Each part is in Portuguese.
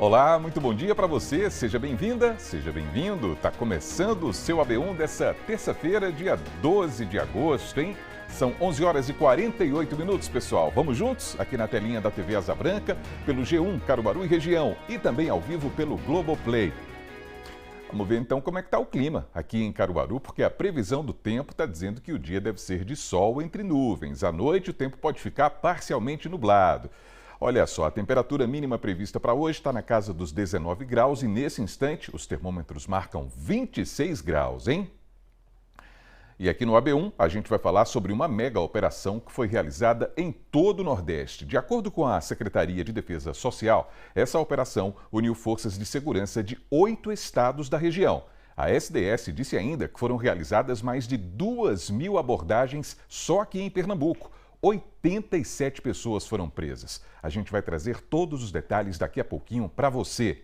Olá, muito bom dia para você, seja bem-vinda, seja bem-vindo. Tá começando o seu AB1 dessa terça-feira, dia 12 de agosto, hein? São 11 horas e 48 minutos, pessoal. Vamos juntos aqui na telinha da TV Asa Branca, pelo G1 Caruaru e região e também ao vivo pelo Globoplay. Vamos ver então como é que está o clima aqui em Caruaru, porque a previsão do tempo está dizendo que o dia deve ser de sol entre nuvens. À noite o tempo pode ficar parcialmente nublado. Olha só, a temperatura mínima prevista para hoje está na casa dos 19 graus e nesse instante os termômetros marcam 26 graus, hein? E aqui no AB1 a gente vai falar sobre uma mega operação que foi realizada em todo o Nordeste. De acordo com a Secretaria de Defesa Social, essa operação uniu forças de segurança de 8 estados da região. A SDS disse ainda que foram realizadas mais de 2.000 abordagens só aqui em Pernambuco. 87 pessoas foram presas. A gente vai trazer todos os detalhes daqui a pouquinho para você.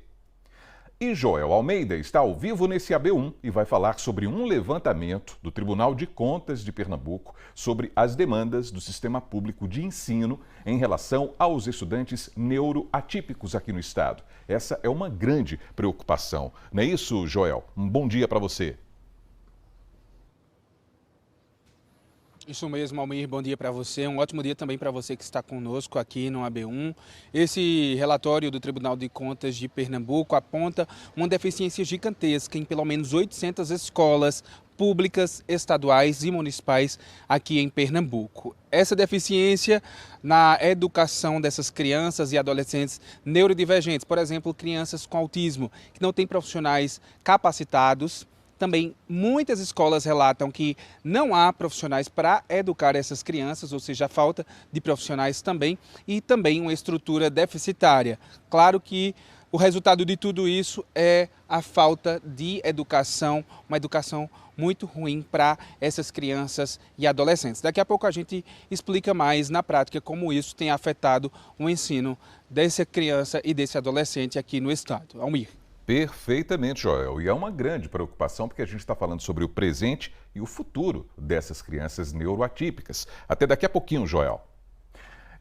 E Joel Almeida está ao vivo nesse AB1 e vai falar sobre um levantamento do Tribunal de Contas de Pernambuco sobre as demandas do sistema público de ensino em relação aos estudantes neuroatípicos aqui no estado. Essa é uma grande preocupação. Não é isso, Joel? Um bom dia para você. Isso mesmo, Almir, bom dia para você, um ótimo dia também para você que está conosco aqui no AB1. Esse relatório do Tribunal de Contas de Pernambuco aponta uma deficiência gigantesca em pelo menos 800 escolas públicas, estaduais e municipais aqui em Pernambuco. Essa deficiência na educação dessas crianças e adolescentes neurodivergentes, por exemplo, crianças com autismo, que não têm profissionais capacitados. Também muitas escolas relatam que não há profissionais para educar essas crianças, ou seja, a falta de profissionais também, e também uma estrutura deficitária. Claro que o resultado de tudo isso é a falta de educação, uma educação muito ruim para essas crianças e adolescentes. Daqui a pouco a gente explica mais na prática como isso tem afetado o ensino dessa criança e desse adolescente aqui no estado. Almir. Perfeitamente, Joel. E é uma grande preocupação porque a gente está falando sobre o presente e o futuro dessas crianças neuroatípicas. Até daqui a pouquinho, Joel.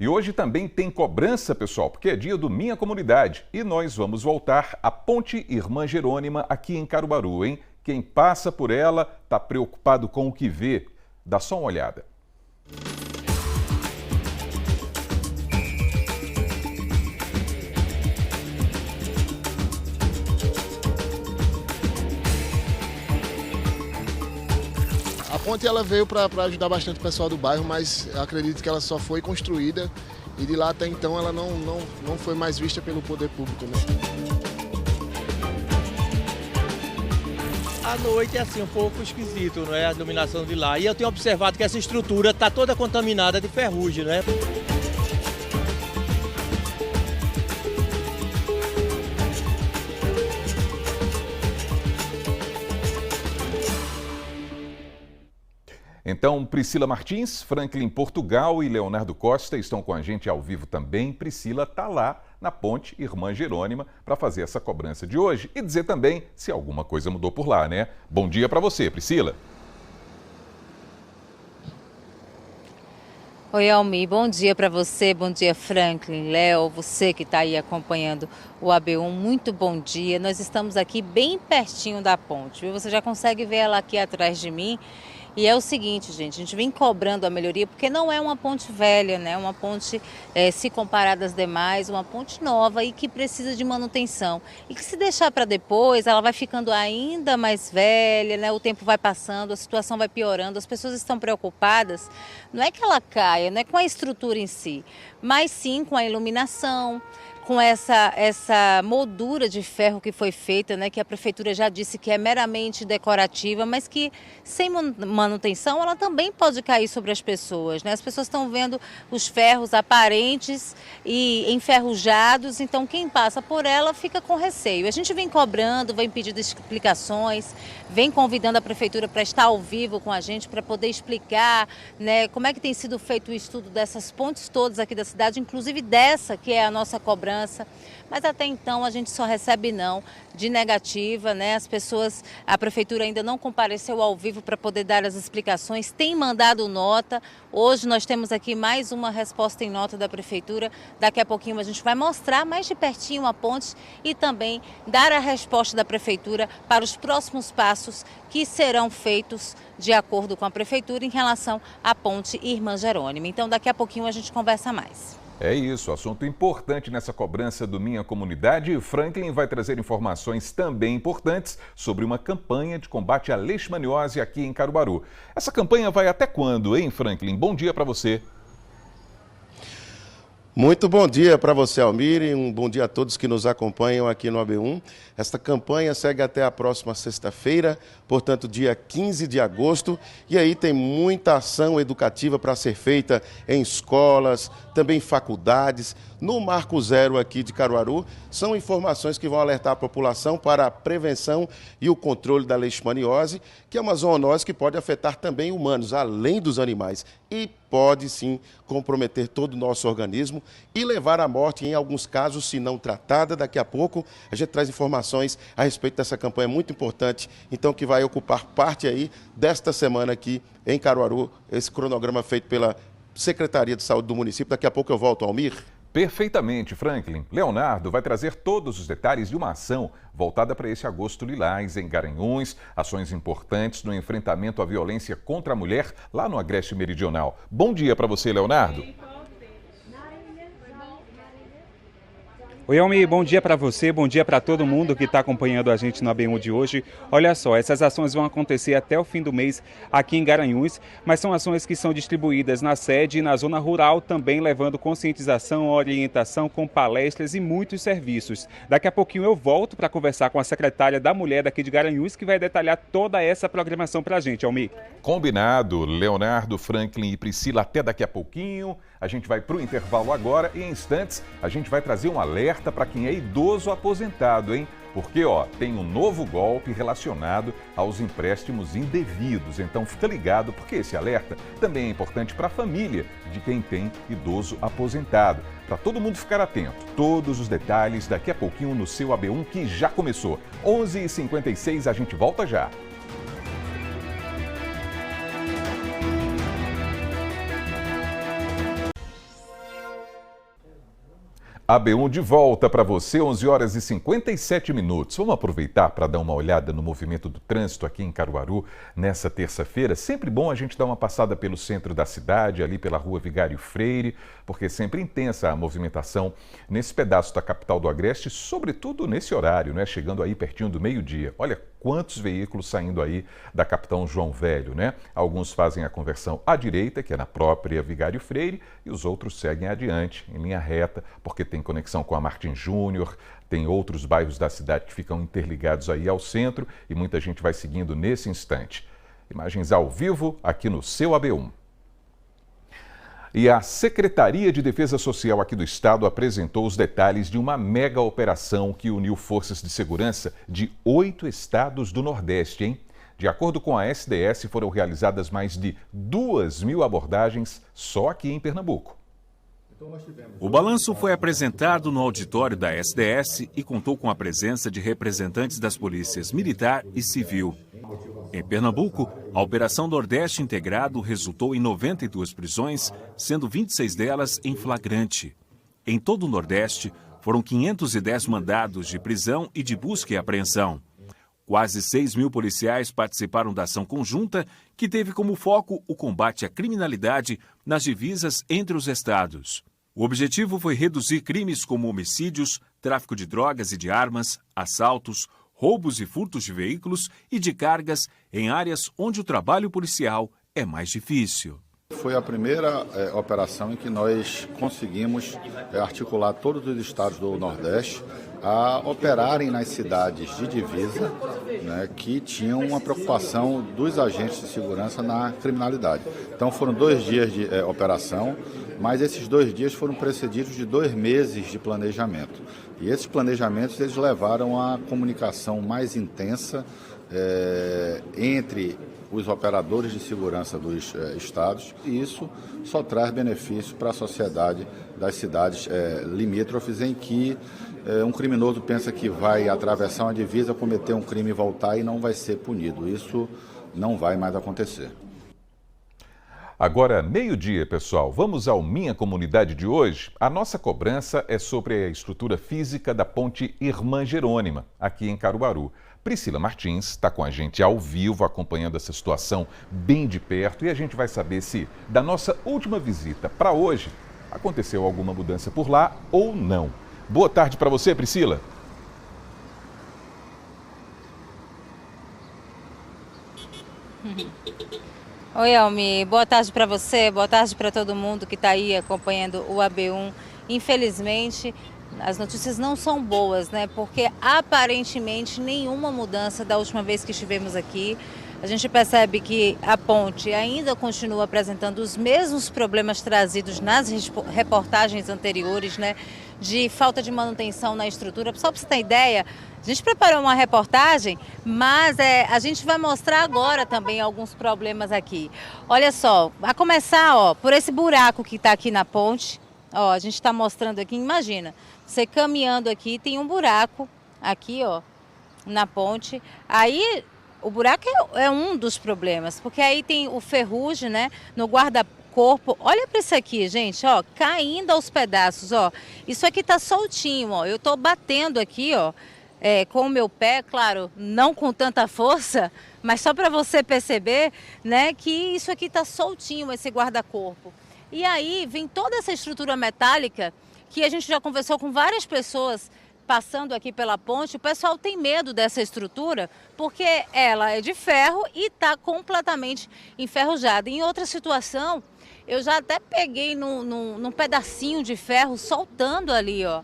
E hoje também tem cobrança, pessoal, porque é dia do Minha Comunidade. E nós vamos voltar à Ponte Irmã Jerônima aqui em Caruaru, hein? Quem passa por ela está preocupado com o que vê. Dá só uma olhada. A ponte ela veio para ajudar bastante o pessoal do bairro, mas acredito que ela só foi construída e de lá até então ela não foi mais vista pelo poder público, né? À noite é assim um pouco esquisito, não é? A iluminação de lá. E eu tenho observado que essa estrutura está toda contaminada de ferrugem, né? Então, Priscila Martins, Franklin Portugal e Leonardo Costa estão com a gente ao vivo também. Priscila está lá na Ponte Irmã Jerônima para fazer essa cobrança de hoje e dizer também se alguma coisa mudou por lá, né? Bom dia para você, Priscila. Oi, Almir, bom dia para você, bom dia Franklin, Léo, você que está aí acompanhando o AB1, muito bom dia. Nós estamos aqui bem pertinho da ponte, viu? Você já consegue ver ela aqui atrás de mim. E é o seguinte, gente, a gente vem cobrando a melhoria porque não é uma ponte velha, né? Uma ponte, se comparada às demais, uma ponte nova e que precisa de manutenção. E que se deixar para depois, ela vai ficando ainda mais velha, né? O tempo vai passando, a situação vai piorando, as pessoas estão preocupadas. Não é que ela caia, não é com a estrutura em si, mas sim com a iluminação, com essa moldura de ferro que foi feita, né, que a prefeitura já disse que é meramente decorativa, mas que sem manutenção ela também pode cair sobre as pessoas, né? As pessoas estão vendo os ferros aparentes e enferrujados, então quem passa por ela fica com receio. A gente vem cobrando, vem pedindo explicações, vem convidando a prefeitura para estar ao vivo com a gente, para poder explicar, né, como é que tem sido feito feito o estudo dessas pontes todas aqui da cidade, inclusive dessa que é a nossa cobrança, mas até então a gente só recebe não de negativa, né? A prefeitura ainda não compareceu ao vivo para poder dar as explicações, tem mandado nota. Hoje nós temos aqui mais uma resposta em nota da prefeitura. Daqui a pouquinho a gente vai mostrar mais de pertinho a ponte e também dar a resposta da prefeitura para os próximos passos que serão feitos de acordo com a prefeitura em relação à ponte Irmã Jerônima. Então daqui a pouquinho a gente conversa mais. É isso, assunto importante nessa cobrança do Minha Comunidade. Franklin vai trazer informações também importantes sobre uma campanha de combate à leishmaniose aqui em Caruaru. Essa campanha vai até quando, hein, Franklin? Bom dia para você. Muito bom dia para você, Almir, e um bom dia a todos que nos acompanham aqui no AB1. Esta campanha segue até a próxima sexta-feira, portanto, dia 15 de agosto, e aí tem muita ação educativa para ser feita em escolas, também faculdades. No Marco Zero aqui de Caruaru, são informações que vão alertar a população para a prevenção e o controle da leishmaniose, que é uma zoonose que pode afetar também humanos, além dos animais, e pode sim comprometer todo o nosso organismo e levar à morte em alguns casos, se não tratada. Daqui a pouco a gente traz informações a respeito dessa campanha muito importante, então que vai ocupar parte aí desta semana aqui em Caruaru, esse cronograma feito pela Secretaria de Saúde do município. Daqui a pouco eu volto, Almir. Perfeitamente, Franklin. Leonardo vai trazer todos os detalhes de uma ação voltada para esse agosto lilás em Garanhuns, ações importantes no enfrentamento à violência contra a mulher lá no Agreste Meridional. Bom dia para você, Leonardo. Oi, Almir, bom dia para você, bom dia para todo mundo que está acompanhando a gente no AB1 de hoje. Olha só, essas ações vão acontecer até o fim do mês aqui em Garanhuns, mas são ações que são distribuídas na sede e na zona rural, também levando conscientização, orientação com palestras e muitos serviços. Daqui a pouquinho eu volto para conversar com a secretária da Mulher daqui de Garanhuns, que vai detalhar toda essa programação para a gente, Almir. Combinado, Leonardo, Franklin e Priscila, até daqui a pouquinho. A gente vai para o intervalo agora e em instantes a gente vai trazer um alerta para quem é idoso aposentado, hein? Porque, tem um novo golpe relacionado aos empréstimos indevidos. Então fica ligado, porque esse alerta também é importante para a família de quem tem idoso aposentado. Para todo mundo ficar atento, todos os detalhes daqui a pouquinho no seu AB1 que já começou. 11h56, a gente volta já. AB1 de volta para você, 11h57. Vamos aproveitar para dar uma olhada no movimento do trânsito aqui em Caruaru nessa terça-feira. Sempre bom a gente dar uma passada pelo centro da cidade, ali pela rua Vigário Freire, porque é sempre intensa a movimentação nesse pedaço da capital do Agreste, sobretudo nesse horário, né? Chegando aí pertinho do meio-dia. Olha quantos veículos saindo aí da Capitão João Velho, né? Alguns fazem a conversão à direita, que é na própria Vigário Freire, e os outros seguem adiante, em linha reta, porque tem conexão com a Martim Júnior, tem outros bairros da cidade que ficam interligados aí ao centro e muita gente vai seguindo nesse instante. Imagens ao vivo aqui no seu AB1. E a Secretaria de Defesa Social aqui do estado apresentou os detalhes de uma mega operação que uniu forças de segurança de 8 estados do Nordeste, hein? De acordo com a SDS, foram realizadas mais de 2.000 abordagens só aqui em Pernambuco. O balanço foi apresentado no auditório da SDS e contou com a presença de representantes das polícias militar e civil. Em Pernambuco, a Operação Nordeste Integrado resultou em 92 prisões, sendo 26 delas em flagrante. Em todo o Nordeste, foram 510 mandados de prisão e de busca e apreensão. Quase 6.000 policiais participaram da ação conjunta, que teve como foco o combate à criminalidade nas divisas entre os estados. O objetivo foi reduzir crimes como homicídios, tráfico de drogas e de armas, assaltos, roubos e furtos de veículos e de cargas em áreas onde o trabalho policial é mais difícil. Foi a primeira operação em que nós conseguimos articular todos os estados do Nordeste a operarem nas cidades de divisa, né, que tinham uma preocupação dos agentes de segurança na criminalidade. Então foram 2 dias de operação, mas esses 2 dias foram precedidos de 2 meses de planejamento. E esses planejamentos eles levaram a comunicação mais intensa entre os operadores de segurança dos estados, e isso só traz benefício para a sociedade das cidades limítrofes, em que um criminoso pensa que vai atravessar uma divisa, cometer um crime e voltar e não vai ser punido. Isso não vai mais acontecer. Agora, meio-dia, pessoal. Vamos ao Minha Comunidade de hoje? A nossa cobrança é sobre a estrutura física da ponte Irmã Jerônima, aqui em Caruaru. Priscila Martins está com a gente ao vivo, acompanhando essa situação bem de perto, e a gente vai saber se, da nossa última visita para hoje, aconteceu alguma mudança por lá ou não. Boa tarde para você, Priscila. Oi, Almi. Boa tarde para você, boa tarde para todo mundo que está aí acompanhando o AB1. Infelizmente, as notícias não são boas, né? Porque aparentemente nenhuma mudança da última vez que estivemos aqui. A gente percebe que a ponte ainda continua apresentando os mesmos problemas trazidos nas reportagens anteriores, né? De falta de manutenção na estrutura. Só para você ter ideia, a gente preparou uma reportagem, mas a gente vai mostrar agora também alguns problemas aqui. Olha só, a começar por esse buraco que está aqui na ponte. Ó, a gente está mostrando aqui, imagina, você caminhando aqui, tem um buraco aqui, ó, na ponte. Aí o buraco é um dos problemas, porque aí tem o ferrugem, né, no guarda-corpo. Olha para isso aqui, gente, ó, caindo aos pedaços, ó. Isso aqui tá soltinho, ó. Eu tô batendo aqui, ó, com o meu pé, claro, não com tanta força, mas só para você perceber, né, que isso aqui tá soltinho, esse guarda-corpo. E aí vem toda essa estrutura metálica que a gente já conversou com várias pessoas passando aqui pela ponte. O pessoal tem medo dessa estrutura porque ela é de ferro e está completamente enferrujada. Em outra situação, eu já até peguei num pedacinho de ferro soltando ali, ó,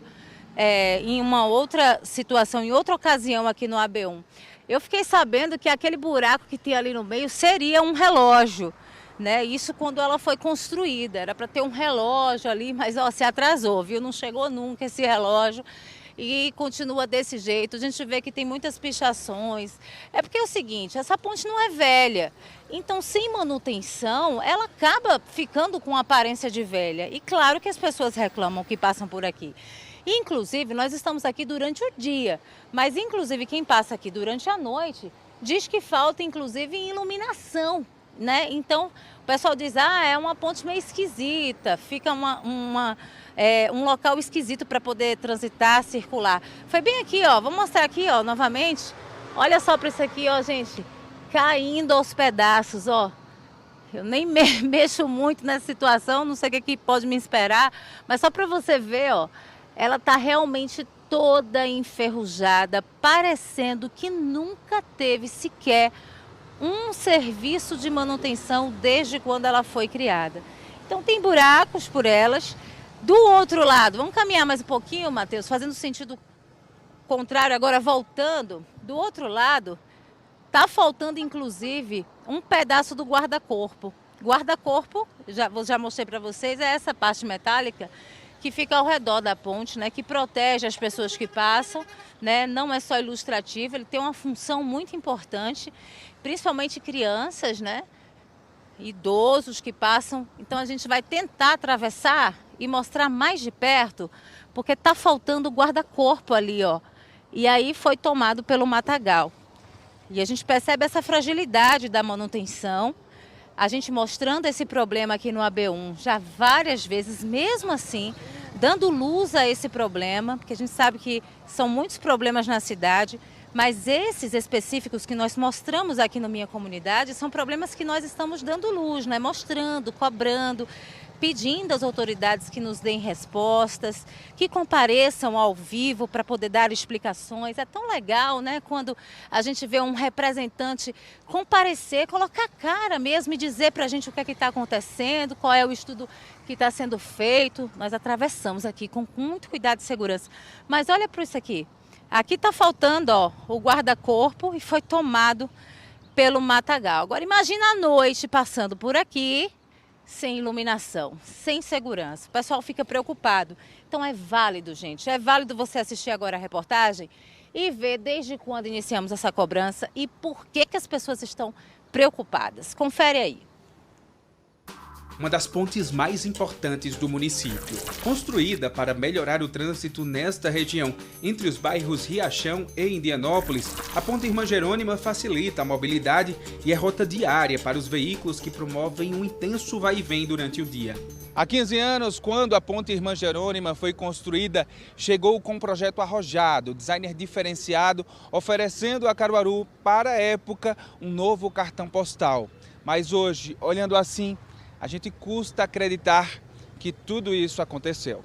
em uma outra situação, em outra ocasião aqui no AB1. Eu fiquei sabendo que aquele buraco que tem ali no meio seria um relógio, né? Isso quando ela foi construída, era para ter um relógio ali, mas ó, se atrasou, viu? Não chegou nunca esse relógio. E continua desse jeito. A gente vê que tem muitas pichações. É porque é o seguinte, essa ponte não é velha. Então, sem manutenção, ela acaba ficando com aparência de velha. E claro que as pessoas reclamam que passam por aqui. Inclusive, nós estamos aqui durante o dia. Mas, inclusive, quem passa aqui durante a noite diz que falta, inclusive, iluminação, né? Então, o pessoal diz, é uma ponte meio esquisita, fica um local esquisito para poder transitar, circular. Foi bem aqui, ó, vou mostrar aqui, ó, novamente. Olha só para isso aqui, ó, gente, caindo aos pedaços, ó. Eu nem mexo muito nessa situação, não sei o que pode me esperar, mas só para você ver, ó, ela tá realmente toda enferrujada, parecendo que nunca teve sequer um serviço de manutenção desde quando ela foi criada. Então tem buracos por elas. Do outro lado, vamos caminhar mais um pouquinho, Matheus, fazendo sentido contrário, agora voltando. Do outro lado, tá faltando inclusive um pedaço do guarda-corpo. Guarda-corpo, já mostrei para vocês, é essa parte metálica que fica ao redor da ponte, né, que protege as pessoas que passam, né, não é só ilustrativo, ele tem uma função muito importante, principalmente crianças, né, idosos que passam. Então a gente vai tentar atravessar e mostrar mais de perto, porque está faltando o guarda-corpo ali, ó. E aí foi tomado pelo matagal. E a gente percebe essa fragilidade da manutenção. A gente mostrando esse problema aqui no AB1 já várias vezes, mesmo assim, dando luz a esse problema, porque a gente sabe que são muitos problemas na cidade, mas esses específicos que nós mostramos aqui na Minha Comunidade são problemas que nós estamos dando luz, né? Mostrando, cobrando, pedindo às autoridades que nos deem respostas, que compareçam ao vivo para poder dar explicações. É tão legal, né, quando a gente vê um representante comparecer, colocar a cara mesmo e dizer para a gente o que é que está acontecendo, qual é o estudo que está sendo feito. Nós atravessamos aqui com muito cuidado e segurança. Mas olha para isso aqui. Aqui está faltando, ó, o guarda-corpo e foi tomado pelo matagal. Agora imagina a noite passando por aqui, sem iluminação, sem segurança. O pessoal fica preocupado. Então é válido, gente, é válido você assistir agora a reportagem e ver desde quando iniciamos essa cobrança e por que as pessoas estão preocupadas. Confere aí. Uma das pontes mais importantes do município. Construída para melhorar o trânsito nesta região, entre os bairros Riachão e Indianópolis, a Ponte Irmã Jerônima facilita a mobilidade e é rota diária para os veículos que promovem um intenso vai e vem durante o dia. Há 15 anos, quando a Ponte Irmã Jerônima foi construída, chegou com um projeto arrojado, designer diferenciado, oferecendo a Caruaru, para a época, um novo cartão postal. Mas hoje, olhando assim, a gente custa acreditar que tudo isso aconteceu.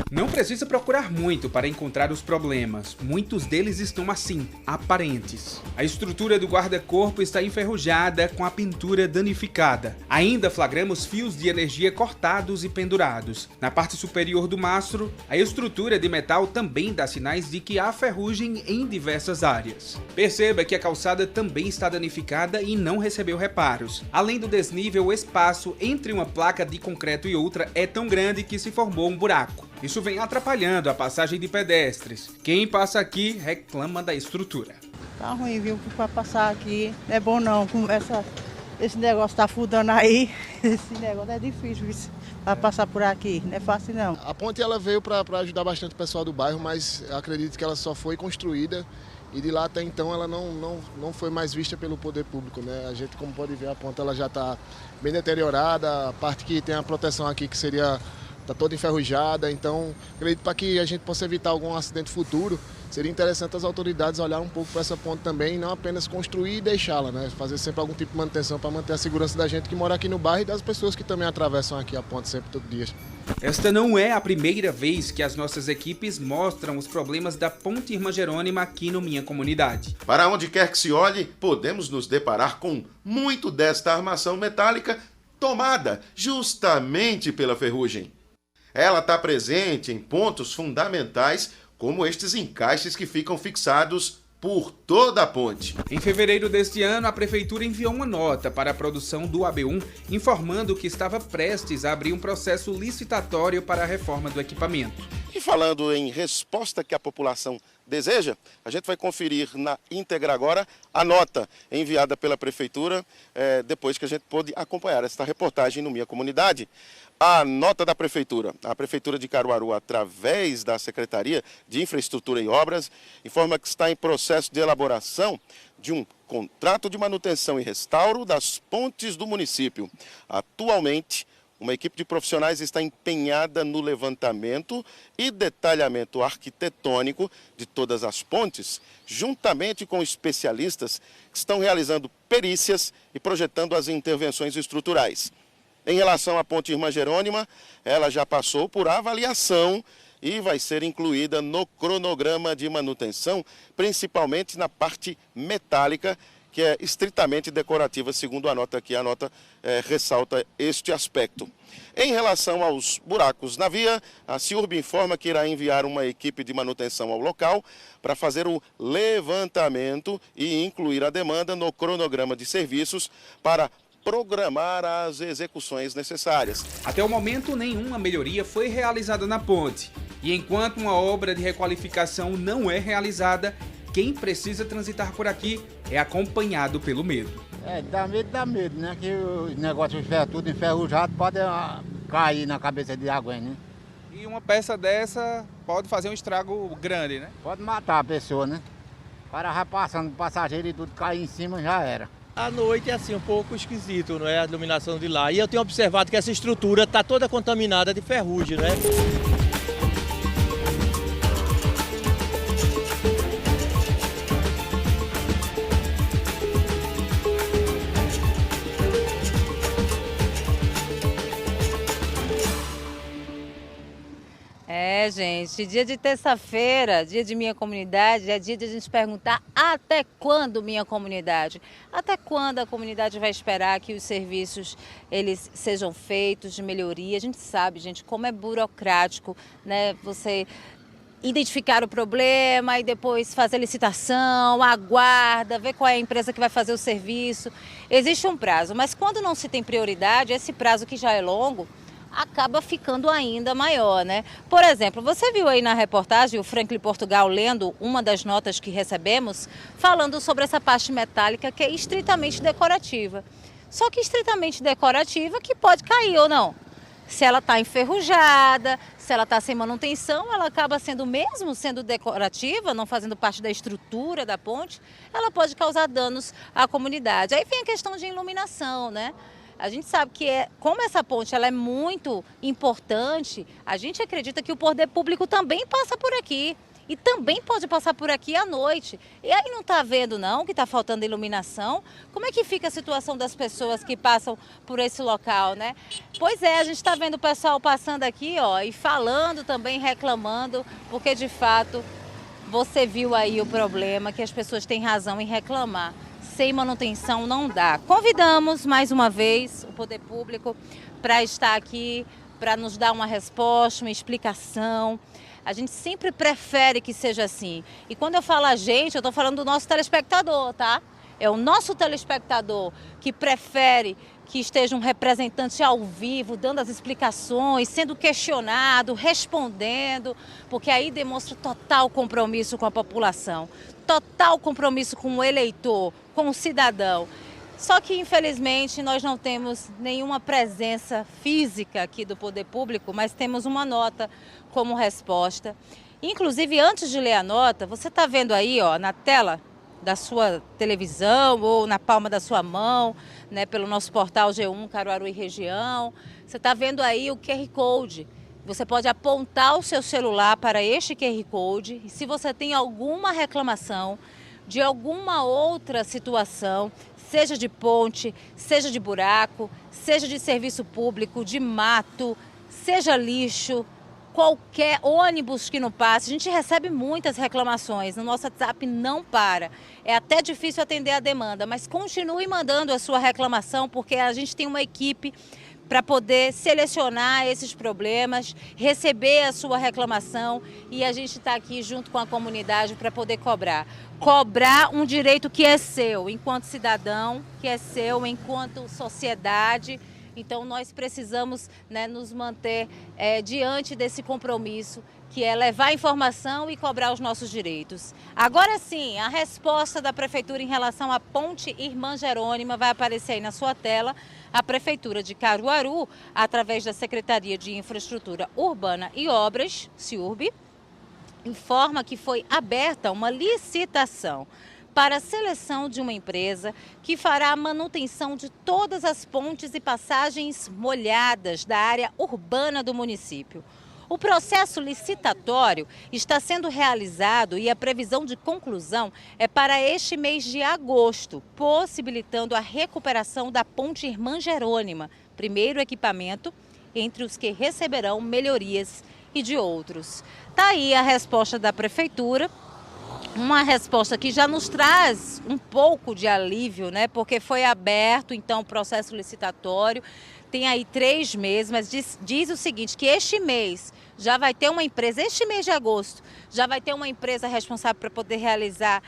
Não precisa procurar muito para encontrar os problemas. Muitos deles estão assim, aparentes. A estrutura do guarda-corpo está enferrujada com a pintura danificada. Ainda flagramos fios de energia cortados e pendurados. Na parte superior do mastro, a estrutura de metal também dá sinais de que há ferrugem em diversas áreas. Perceba que a calçada também está danificada e não recebeu reparos. Além do desnível, o espaço entre uma placa de concreto e outra é tão grande que se formou um buraco. Isso vem atrapalhando a passagem de pedestres. Quem passa aqui reclama da estrutura. Tá ruim, viu? Para passar aqui não é bom não. Esse negócio tá fudando aí. Esse negócio é difícil para passar por aqui. Não é fácil não. A ponte ela veio para ajudar bastante o pessoal do bairro, mas acredito que ela só foi construída e de lá até então ela não foi mais vista pelo poder público, né? A gente, como pode ver, a ponte ela já está bem deteriorada. A parte que tem a proteção aqui, que seria... está toda enferrujada, então acredito para que a gente possa evitar algum acidente futuro, seria interessante as autoridades olhar um pouco para essa ponte também, não apenas construir e deixá-la, né? Fazer sempre algum tipo de manutenção para manter a segurança da gente que mora aqui no bairro e das pessoas que também atravessam aqui a ponte sempre, todo dia. Esta não é a primeira vez que as nossas equipes mostram os problemas da Ponte Irmã Jerônima aqui no Minha Comunidade. Para onde quer que se olhe, podemos nos deparar com muito desta armação metálica tomada justamente pela ferrugem. Ela está presente em pontos fundamentais, como estes encaixes que ficam fixados por toda a ponte. Em fevereiro deste ano, a Prefeitura enviou uma nota para a produção do AB1, informando que estava prestes a abrir um processo licitatório para a reforma do equipamento. E falando em resposta que a população deseja, a gente vai conferir na íntegra agora a nota enviada pela Prefeitura, depois que a gente pôde acompanhar esta reportagem no Minha Comunidade. A nota da Prefeitura, a Prefeitura de Caruaru, através da Secretaria de Infraestrutura e Obras, informa que está em processo de elaboração de um contrato de manutenção e restauro das pontes do município. Atualmente, uma equipe de profissionais está empenhada no levantamento e detalhamento arquitetônico de todas as pontes, juntamente com especialistas que estão realizando perícias e projetando as intervenções estruturais. Em relação à Ponte Irmã Jerônima, ela já passou por avaliação e vai ser incluída no cronograma de manutenção, principalmente na parte metálica, que é estritamente decorativa, segundo a nota aqui. A nota ressalta este aspecto. Em relação aos buracos na via, a CIURB informa que irá enviar uma equipe de manutenção ao local para fazer o levantamento e incluir a demanda no cronograma de serviços para programar as execuções necessárias. Até o momento, nenhuma melhoria foi realizada na ponte. E enquanto uma obra de requalificação não é realizada, quem precisa transitar por aqui é acompanhado pelo medo. Dá medo, né? Que o negócio estiver tudo enferrujado, pode cair na cabeça de alguém, né? E uma peça dessa pode fazer um estrago grande, né? Pode matar a pessoa, né? O cara vai passando, passageiro e tudo, cair em cima já era. À noite é assim um pouco esquisito, não é? A iluminação de lá. E eu tenho observado que essa estrutura está toda contaminada de ferrugem, não é? Gente, dia de terça-feira, dia de Minha Comunidade, é dia de a gente perguntar até quando Minha Comunidade? Até quando a comunidade vai esperar que os serviços eles sejam feitos de melhoria? A gente sabe, gente, como é burocrático, né? Você identificar o problema e depois fazer licitação, aguarda, ver qual é a empresa que vai fazer o serviço. Existe um prazo, mas quando não se tem prioridade, esse prazo que já é longo, acaba ficando ainda maior, né? Por exemplo, você viu aí na reportagem o Franklin Portugal lendo uma das notas que recebemos, falando sobre essa parte metálica que é estritamente decorativa. Só que estritamente decorativa que pode cair ou não. Se ela está enferrujada, se ela está sem manutenção, ela acaba sendo, mesmo sendo decorativa, não fazendo parte da estrutura da ponte, ela pode causar danos à comunidade. Aí vem a questão de iluminação, né? A gente sabe que como essa ponte ela é muito importante, a gente acredita que o poder público também passa por aqui. E também pode passar por aqui à noite. E aí não está vendo não que está faltando iluminação? Como é que fica a situação das pessoas que passam por esse local, né? Pois é, a gente está vendo o pessoal passando aqui, ó, e falando também, reclamando, porque de fato você viu aí o problema, que as pessoas têm razão em reclamar. Sem manutenção não dá. Convidamos mais uma vez o poder público para estar aqui, para nos dar uma resposta, uma explicação. A gente sempre prefere que seja assim. E quando eu falo a gente, eu estou falando do nosso telespectador, tá? É o nosso telespectador que prefere que esteja um representante ao vivo, dando as explicações, sendo questionado, respondendo, porque aí demonstra total compromisso com a população, total compromisso com o eleitor, com o cidadão. Só que, infelizmente, nós não temos nenhuma presença física aqui do poder público, mas temos uma nota como resposta. Inclusive, antes de ler a nota, você está vendo aí, ó, na tela da sua televisão ou na palma da sua mão, né, pelo nosso portal G1 Caruaru e Região, você está vendo aí o QR Code. Você pode apontar o seu celular para este QR Code e se você tem alguma reclamação de alguma outra situação, seja de ponte, seja de buraco, seja de serviço público, de mato, seja lixo, qualquer ônibus que não passe, a gente recebe muitas reclamações, no nosso WhatsApp não para. É até difícil atender a demanda, mas continue mandando a sua reclamação, porque a gente tem uma equipe para poder selecionar esses problemas, receber a sua reclamação e a gente está aqui junto com a comunidade para poder cobrar. Cobrar um direito que é seu, enquanto cidadão, que é seu, enquanto sociedade. Então nós precisamos, né, nos manter diante desse compromisso, que é levar informação e cobrar os nossos direitos. Agora sim, a resposta da Prefeitura em relação à ponte Irmã Jerônima vai aparecer aí na sua tela. A Prefeitura de Caruaru, através da Secretaria de Infraestrutura Urbana e Obras, SIURB, informa que foi aberta uma licitação para a seleção de uma empresa que fará a manutenção de todas as pontes e passagens molhadas da área urbana do município. O processo licitatório está sendo realizado e a previsão de conclusão é para este mês de agosto, possibilitando a recuperação da ponte Irmã Jerônima, primeiro equipamento entre os que receberão melhorias e de outros. Está aí a resposta da Prefeitura. Uma resposta que já nos traz um pouco de alívio, né? Porque foi aberto, então, o processo licitatório. Tem aí 3 meses, mas diz o seguinte, que este mês já vai ter uma empresa, este mês de agosto, já vai ter uma empresa responsável para poder realizar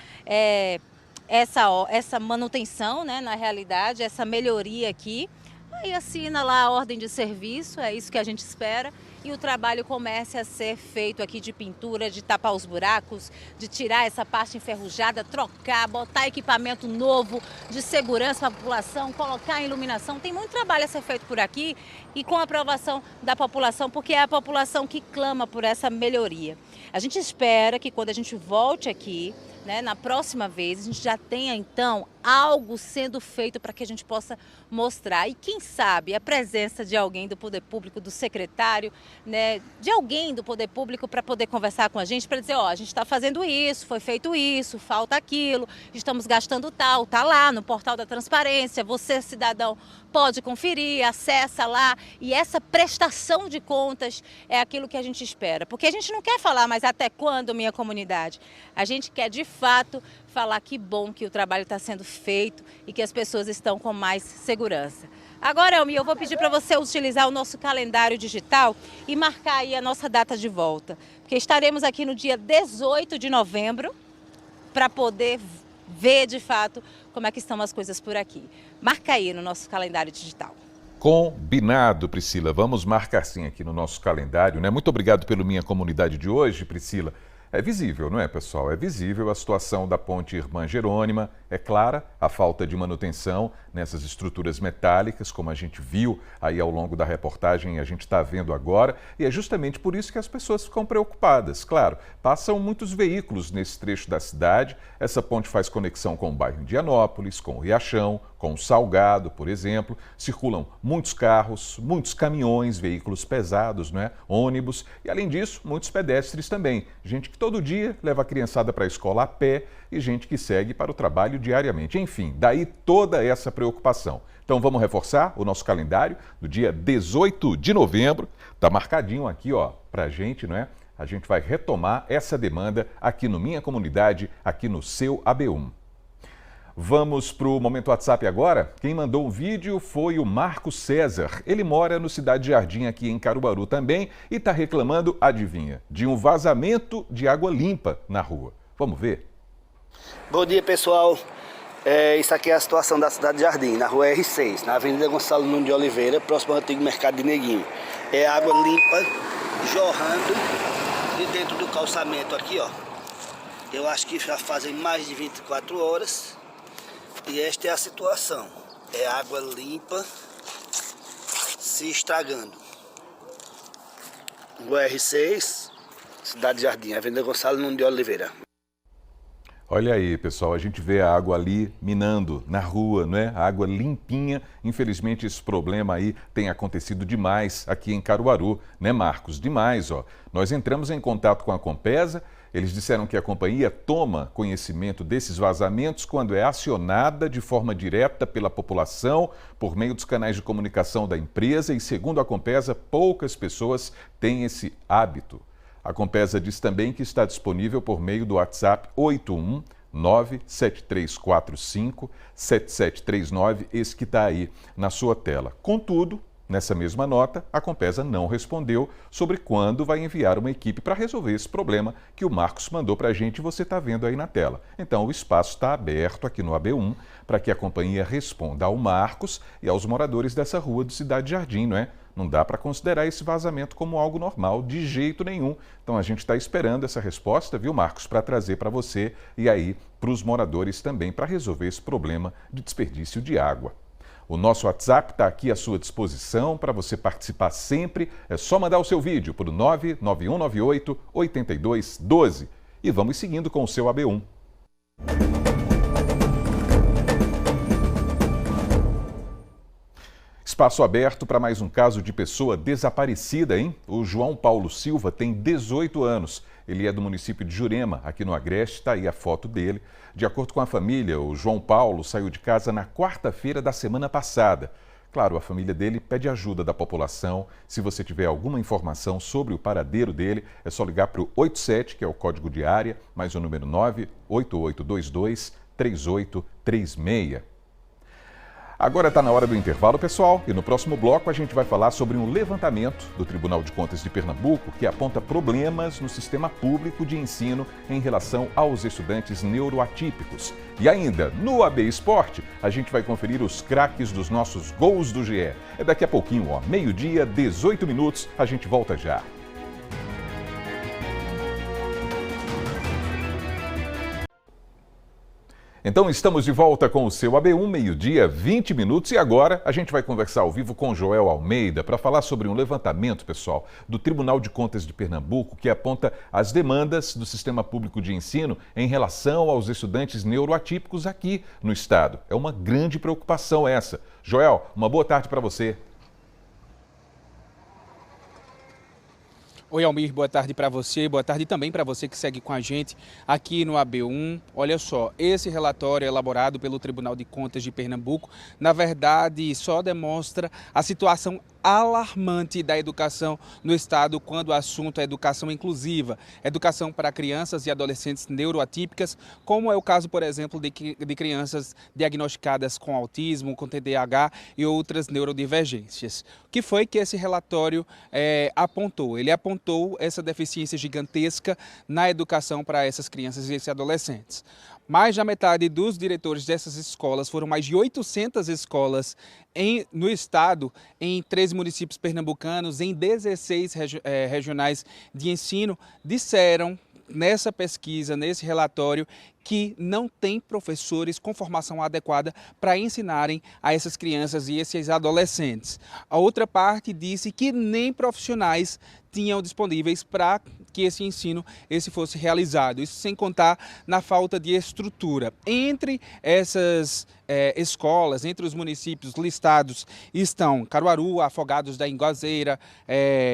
essa manutenção, né? Na realidade, essa melhoria aqui. Aí assina lá a ordem de serviço, é isso que a gente espera. E o trabalho comece a ser feito aqui de pintura, de tapar os buracos, de tirar essa parte enferrujada, trocar, botar equipamento novo de segurança para a população, colocar iluminação. Tem muito trabalho a ser feito por aqui e com a aprovação da população, porque é a população que clama por essa melhoria. A gente espera que quando a gente volte aqui, né, na próxima vez, a gente já tenha então algo sendo feito para que a gente possa mostrar. E quem sabe a presença de alguém do poder público, do secretário, né, de alguém do poder público para poder conversar com a gente, para dizer, ó, a gente está fazendo isso, foi feito isso, falta aquilo, estamos gastando tal, está lá no portal da transparência, você, cidadão, pode conferir, acessa lá. E essa prestação de contas é aquilo que a gente espera. Porque a gente não quer falar, mas até quando, minha comunidade? A gente quer, de fato, falar que bom que o trabalho está sendo feito e que as pessoas estão com mais segurança. Agora, Elmi, eu vou pedir para você utilizar o nosso calendário digital e marcar aí a nossa data de volta. Porque estaremos aqui no dia 18 de novembro para poder ver, de fato, como é que estão as coisas por aqui. Marca aí no nosso calendário digital. Combinado, Priscila. Vamos marcar sim aqui no nosso calendário, né? Muito obrigado pelo Minha Comunidade de hoje, Priscila. É visível, não é, pessoal? É visível a situação da ponte Irmã Jerônima. É clara a falta de manutenção nessas estruturas metálicas, como a gente viu aí ao longo da reportagem e a gente está vendo agora. E é justamente por isso que as pessoas ficam preocupadas. Claro, passam muitos veículos nesse trecho da cidade. Essa ponte faz conexão com o bairro Indianópolis, com o Riachão, com o Salgado, por exemplo. Circulam muitos carros, muitos caminhões, veículos pesados, não é? Ônibus e, além disso, muitos pedestres também. Gente que todo dia leva a criançada para a escola a pé e gente que segue para o trabalho diariamente. Enfim, daí toda essa preocupação. Então vamos reforçar o nosso calendário do dia 18 de novembro. Está marcadinho aqui, ó, para a gente, não é? A gente vai retomar essa demanda aqui no Minha Comunidade, aqui no seu AB1. Vamos para o Momento WhatsApp agora? Quem mandou um vídeo foi o Marcos César. Ele mora no Cidade Jardim, aqui em Caruaru também, e está reclamando, adivinha, de um vazamento de água limpa na rua. Vamos ver? Bom dia, pessoal. Isso aqui é a situação da Cidade Jardim, na rua R6, na Avenida Gonçalo Nunes de Oliveira, próximo ao antigo Mercado de Neguinho. É água limpa jorrando de dentro do calçamento aqui, ó. Eu acho que já fazem mais de 24 horas. E esta é a situação, é água limpa se estragando. O R6, Cidade Jardim, Avenida Gonçalo Nunes de Oliveira. Olha aí, pessoal, a gente vê a água ali minando na rua, não é? A água limpinha. Infelizmente, esse problema aí tem acontecido demais aqui em Caruaru, né, Marcos? Demais, ó. Nós entramos em contato com a Compesa. Eles disseram que a companhia toma conhecimento desses vazamentos quando é acionada de forma direta pela população por meio dos canais de comunicação da empresa e, segundo a Compesa, poucas pessoas têm esse hábito. A Compesa diz também que está disponível por meio do WhatsApp 819-7345-7739, esse que está aí na sua tela. Contudo, nessa mesma nota, a Compesa não respondeu sobre quando vai enviar uma equipe para resolver esse problema que o Marcos mandou para a gente e você está vendo aí na tela. Então, o espaço está aberto aqui no AB1 para que a companhia responda ao Marcos e aos moradores dessa rua do Cidade Jardim, não é? Não dá para considerar esse vazamento como algo normal, de jeito nenhum. Então, a gente está esperando essa resposta, viu, Marcos, para trazer para você e aí para os moradores também, para resolver esse problema de desperdício de água. O nosso WhatsApp está aqui à sua disposição para você participar sempre. É só mandar o seu vídeo para o 99198-8212. E vamos seguindo com o seu AB1. Espaço aberto para mais um caso de pessoa desaparecida, hein? O João Paulo Silva tem 18 anos. Ele é do município de Jurema, aqui no Agreste, está aí a foto dele. De acordo com a família, o João Paulo saiu de casa na quarta-feira da semana passada. Claro, a família dele pede ajuda da população. Se você tiver alguma informação sobre o paradeiro dele, é só ligar para o 87, que é o código de área, mais o número 98822-3836. Agora está na hora do intervalo, pessoal, e no próximo bloco a gente vai falar sobre um levantamento do Tribunal de Contas de Pernambuco que aponta problemas no sistema público de ensino em relação aos estudantes neuroatípicos. E ainda, no AB Esporte, a gente vai conferir os craques dos nossos gols do GE. É daqui a pouquinho, ó, meio-dia, 18 minutos, a gente volta já. Então estamos de volta com o seu AB1, meio-dia, 20 minutos, e agora a gente vai conversar ao vivo com Joel Almeida para falar sobre um levantamento, pessoal, do Tribunal de Contas de Pernambuco que aponta as demandas do sistema público de ensino em relação aos estudantes neuroatípicos aqui no estado. É uma grande preocupação essa. Joel, uma boa tarde para você. Oi, Almir, boa tarde para você, boa tarde também para você que segue com a gente aqui no AB1. Olha só, esse relatório elaborado pelo Tribunal de Contas de Pernambuco, na verdade, só demonstra a situação alarmante da educação no estado quando o assunto é educação inclusiva, educação para crianças e adolescentes neuroatípicas, como é o caso, por exemplo, de crianças diagnosticadas com autismo, com TDAH e outras neurodivergências. O que foi que esse relatório apontou? Ele apontou essa deficiência gigantesca na educação para essas crianças e esses adolescentes. Mais da metade dos diretores dessas escolas, foram mais de 800 escolas no estado, em 13 municípios pernambucanos, em 16 regionais de ensino, disseram nessa pesquisa, nesse relatório, que não tem professores com formação adequada para ensinarem a essas crianças e esses adolescentes. A outra parte disse que nem profissionais tinham disponíveis para que esse ensino fosse realizado. Isso sem contar na falta de estrutura. Entre essas escolas, entre os municípios listados, estão Caruaru, Afogados da Ingozeira,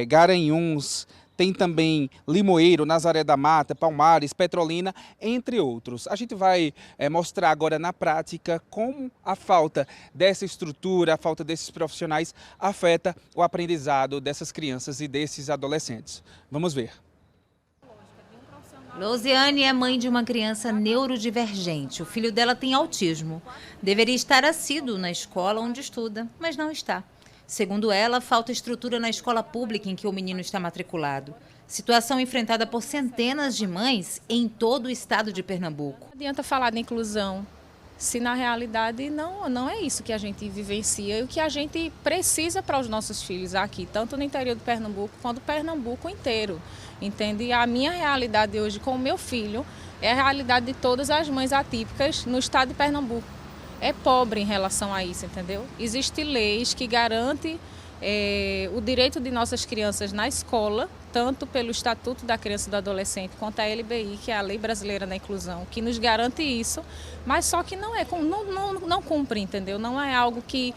Garanhuns, tem também Limoeiro, Nazaré da Mata, Palmares, Petrolina, entre outros. A gente vai mostrar agora na prática como a falta dessa estrutura, a falta desses profissionais afeta o aprendizado dessas crianças e desses adolescentes. Vamos ver. Lousiane é mãe de uma criança neurodivergente. O filho dela tem autismo. Deveria estar assíduo na escola onde estuda, mas não está. Segundo ela, falta estrutura na escola pública em que o menino está matriculado. Situação enfrentada por centenas de mães em todo o estado de Pernambuco. Não adianta falar de inclusão se na realidade não é isso que a gente vivencia e o que a gente precisa para os nossos filhos aqui, tanto no interior de Pernambuco quanto Pernambuco inteiro. Entende? A minha realidade hoje com o meu filho é a realidade de todas as mães atípicas no estado de Pernambuco. É pobre em relação a isso, entendeu? Existem leis que garantem o direito de nossas crianças na escola, tanto pelo Estatuto da Criança e do Adolescente quanto a LBI, que é a Lei Brasileira da Inclusão, que nos garante isso, mas só que não cumpre, entendeu? Não é algo que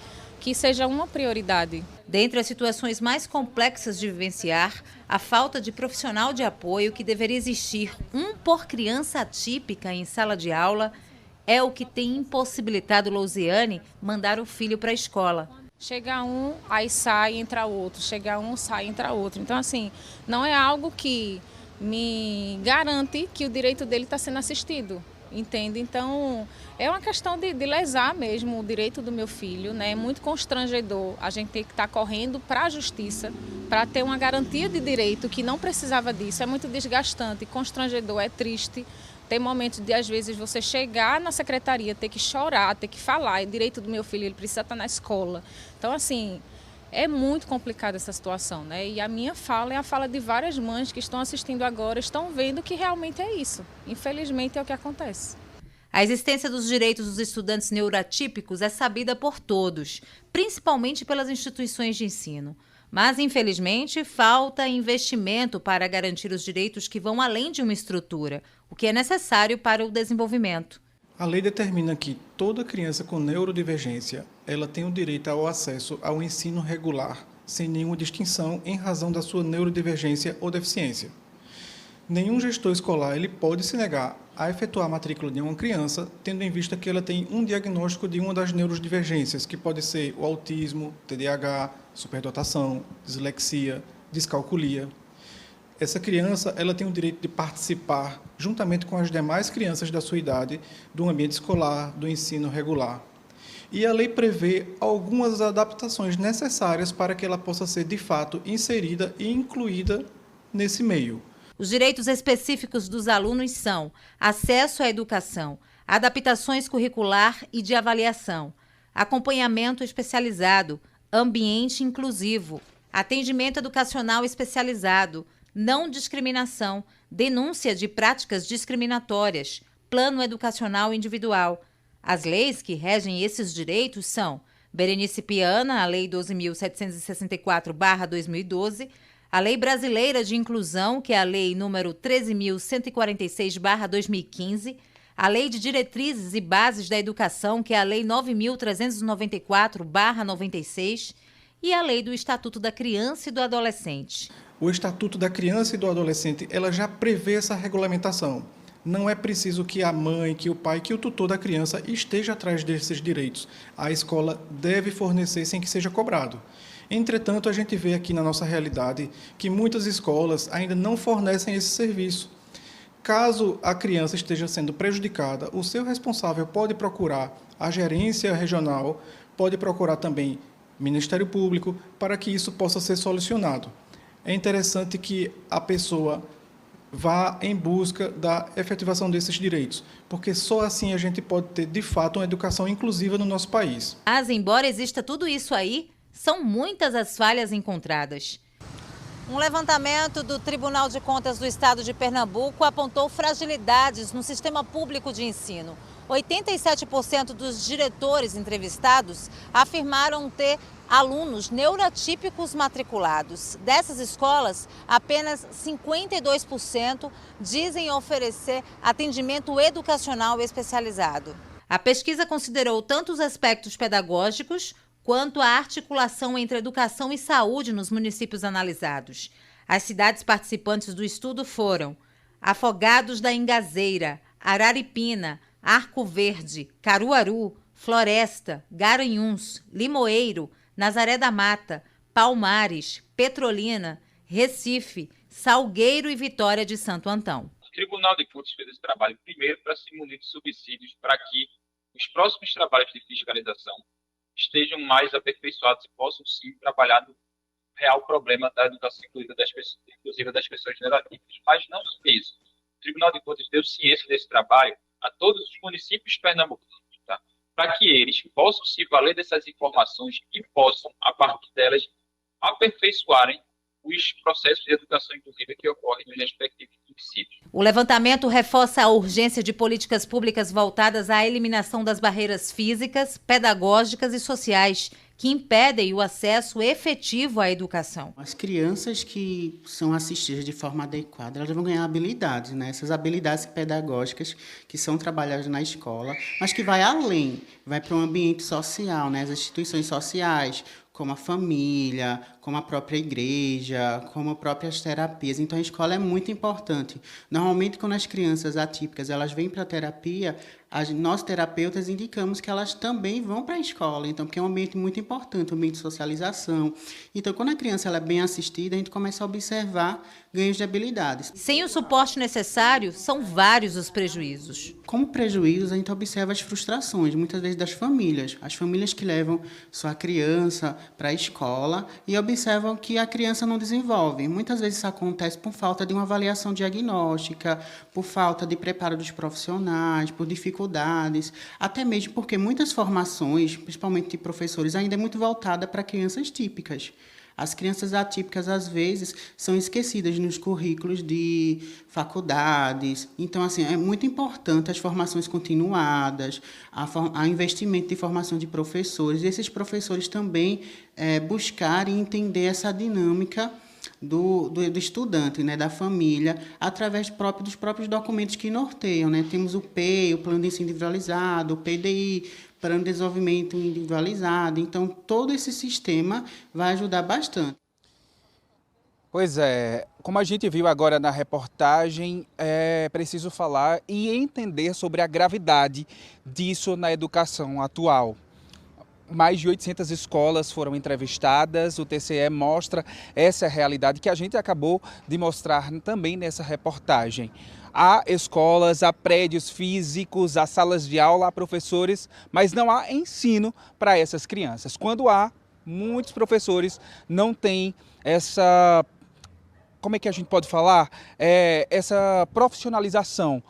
seja uma prioridade. Dentre as situações mais complexas de vivenciar, a falta de profissional de apoio que deveria existir por criança atípica em sala de aula é o que tem impossibilitado Lousiane mandar o filho para a escola. Chega um, aí sai, entra outro. Chega um, sai, entra outro. Então, assim, não é algo que me garante que o direito dele está sendo assistido, entende? Então, é uma questão de lesar mesmo o direito do meu filho, né? É muito constrangedor a gente ter que estar correndo para a justiça para ter uma garantia de direito que não precisava disso. É muito desgastante, constrangedor, é triste. Tem momentos de, às vezes, você chegar na secretaria, ter que chorar, ter que falar, é direito do meu filho, ele precisa estar na escola. Então, assim, é muito complicada essa situação, né? E a minha fala é a fala de várias mães que estão assistindo agora, estão vendo que realmente é isso. Infelizmente, é o que acontece. A existência dos direitos dos estudantes neuroatípicos é sabida por todos, principalmente pelas instituições de ensino. Mas, infelizmente, falta investimento para garantir os direitos que vão além de uma estrutura, o que é necessário para o desenvolvimento. A lei determina que toda criança com neurodivergência ela tem o direito ao acesso ao ensino regular, sem nenhuma distinção em razão da sua neurodivergência ou deficiência. Nenhum gestor escolar ele pode se negar a efetuar a matrícula de uma criança, tendo em vista que ela tem um diagnóstico de uma das neurodivergências, que pode ser o autismo, TDAH, superdotação, dislexia, descalculia. Essa criança ela tem o direito de participar, juntamente com as demais crianças da sua idade, do ambiente escolar, do ensino regular. E a lei prevê algumas adaptações necessárias para que ela possa ser, de fato, inserida e incluída nesse meio. Os direitos específicos dos alunos são acesso à educação, adaptações curricular e de avaliação, acompanhamento especializado, ambiente inclusivo, atendimento educacional especializado, não discriminação, denúncia de práticas discriminatórias, plano educacional individual. As leis que regem esses direitos são Berenice Piana, a Lei 12.764/2012, a Lei Brasileira de Inclusão, que é a Lei número 13.146/2015, a Lei de Diretrizes e Bases da Educação, que é a Lei 9.394/96, e a Lei do Estatuto da Criança e do Adolescente. O Estatuto da Criança e do Adolescente ela já prevê essa regulamentação. Não é preciso que a mãe, que o pai, que o tutor da criança esteja atrás desses direitos. A escola deve fornecer sem que seja cobrado. Entretanto, a gente vê aqui na nossa realidade que muitas escolas ainda não fornecem esse serviço. Caso a criança esteja sendo prejudicada, o seu responsável pode procurar a gerência regional, pode procurar também o Ministério Público, para que isso possa ser solucionado. É interessante que a pessoa vá em busca da efetivação desses direitos, porque só assim a gente pode ter, de fato, uma educação inclusiva no nosso país. Mas, embora exista tudo isso aí, são muitas as falhas encontradas. Um levantamento do Tribunal de Contas do Estado de Pernambuco apontou fragilidades no sistema público de ensino. 87% dos diretores entrevistados afirmaram ter alunos neurotípicos matriculados. Dessas escolas, apenas 52% dizem oferecer atendimento educacional especializado. A pesquisa considerou tanto os aspectos pedagógicos quanto a articulação entre educação e saúde nos municípios analisados. As cidades participantes do estudo foram Afogados da Ingazeira, Araripina, Arco Verde, Caruaru, Floresta, Garanhuns, Limoeiro, Nazaré da Mata, Palmares, Petrolina, Recife, Salgueiro e Vitória de Santo Antão. O Tribunal de Contas fez esse trabalho primeiro para se munir de subsídios para que os próximos trabalhos de fiscalização estejam mais aperfeiçoados e possam sim trabalhar no real problema da educação inclusiva das pessoas neurotípicas. Mas não só isso. O Tribunal de Contas deu ciência desse trabalho a todos os municípios pernambucanos, tá? Para que eles possam se valer dessas informações e possam, a partir delas, aperfeiçoarem os processos de educação inclusiva que ocorrem nos respectivos municípios. O levantamento reforça a urgência de políticas públicas voltadas à eliminação das barreiras físicas, pedagógicas e sociais que impedem o acesso efetivo à educação. As crianças que são assistidas de forma adequada, elas vão ganhar habilidades, né? Essas habilidades pedagógicas que são trabalhadas na escola, mas que vai além, vai para um ambiente social, né? As instituições sociais, como a família, como a própria igreja, como próprias terapias. Então, a escola é muito importante. Normalmente, quando as crianças atípicas elas vêm para a terapia, nós terapeutas indicamos que elas também vão para a escola, então, porque é um ambiente muito importante, um ambiente de socialização. Então, quando a criança ela é bem assistida, a gente começa a observar ganhos de habilidades. Sem o suporte necessário, são vários os prejuízos. Como prejuízos, a gente observa as frustrações, muitas vezes das famílias. As famílias que levam sua criança para a escola e observam que a criança não desenvolve. Muitas vezes isso acontece por falta de uma avaliação diagnóstica, por falta de preparo dos profissionais, por dificuldades, até mesmo porque muitas formações, principalmente de professores, ainda é muito voltada para crianças típicas. As crianças atípicas, às vezes, são esquecidas nos currículos de faculdades. Então, assim, é muito importante as formações continuadas, a investimento de formação de professores, e esses professores também buscarem entender essa dinâmica do estudante, né, da família, através dos próprios documentos que norteiam, né? Temos o PEI, o Plano de Ensino Individualizado, o PDI, Plano de Desenvolvimento Individualizado. Então, todo esse sistema vai ajudar bastante. Pois é, como a gente viu agora na reportagem, é preciso falar e entender sobre a gravidade disso na educação atual. Mais de 800 escolas foram entrevistadas, o TCE mostra essa realidade que a gente acabou de mostrar também nessa reportagem. Há escolas, há prédios físicos, há salas de aula, há professores, mas não há ensino para essas crianças. Quando há, muitos professores não têm essa... Como é que a gente pode falar? Essa profissionalização.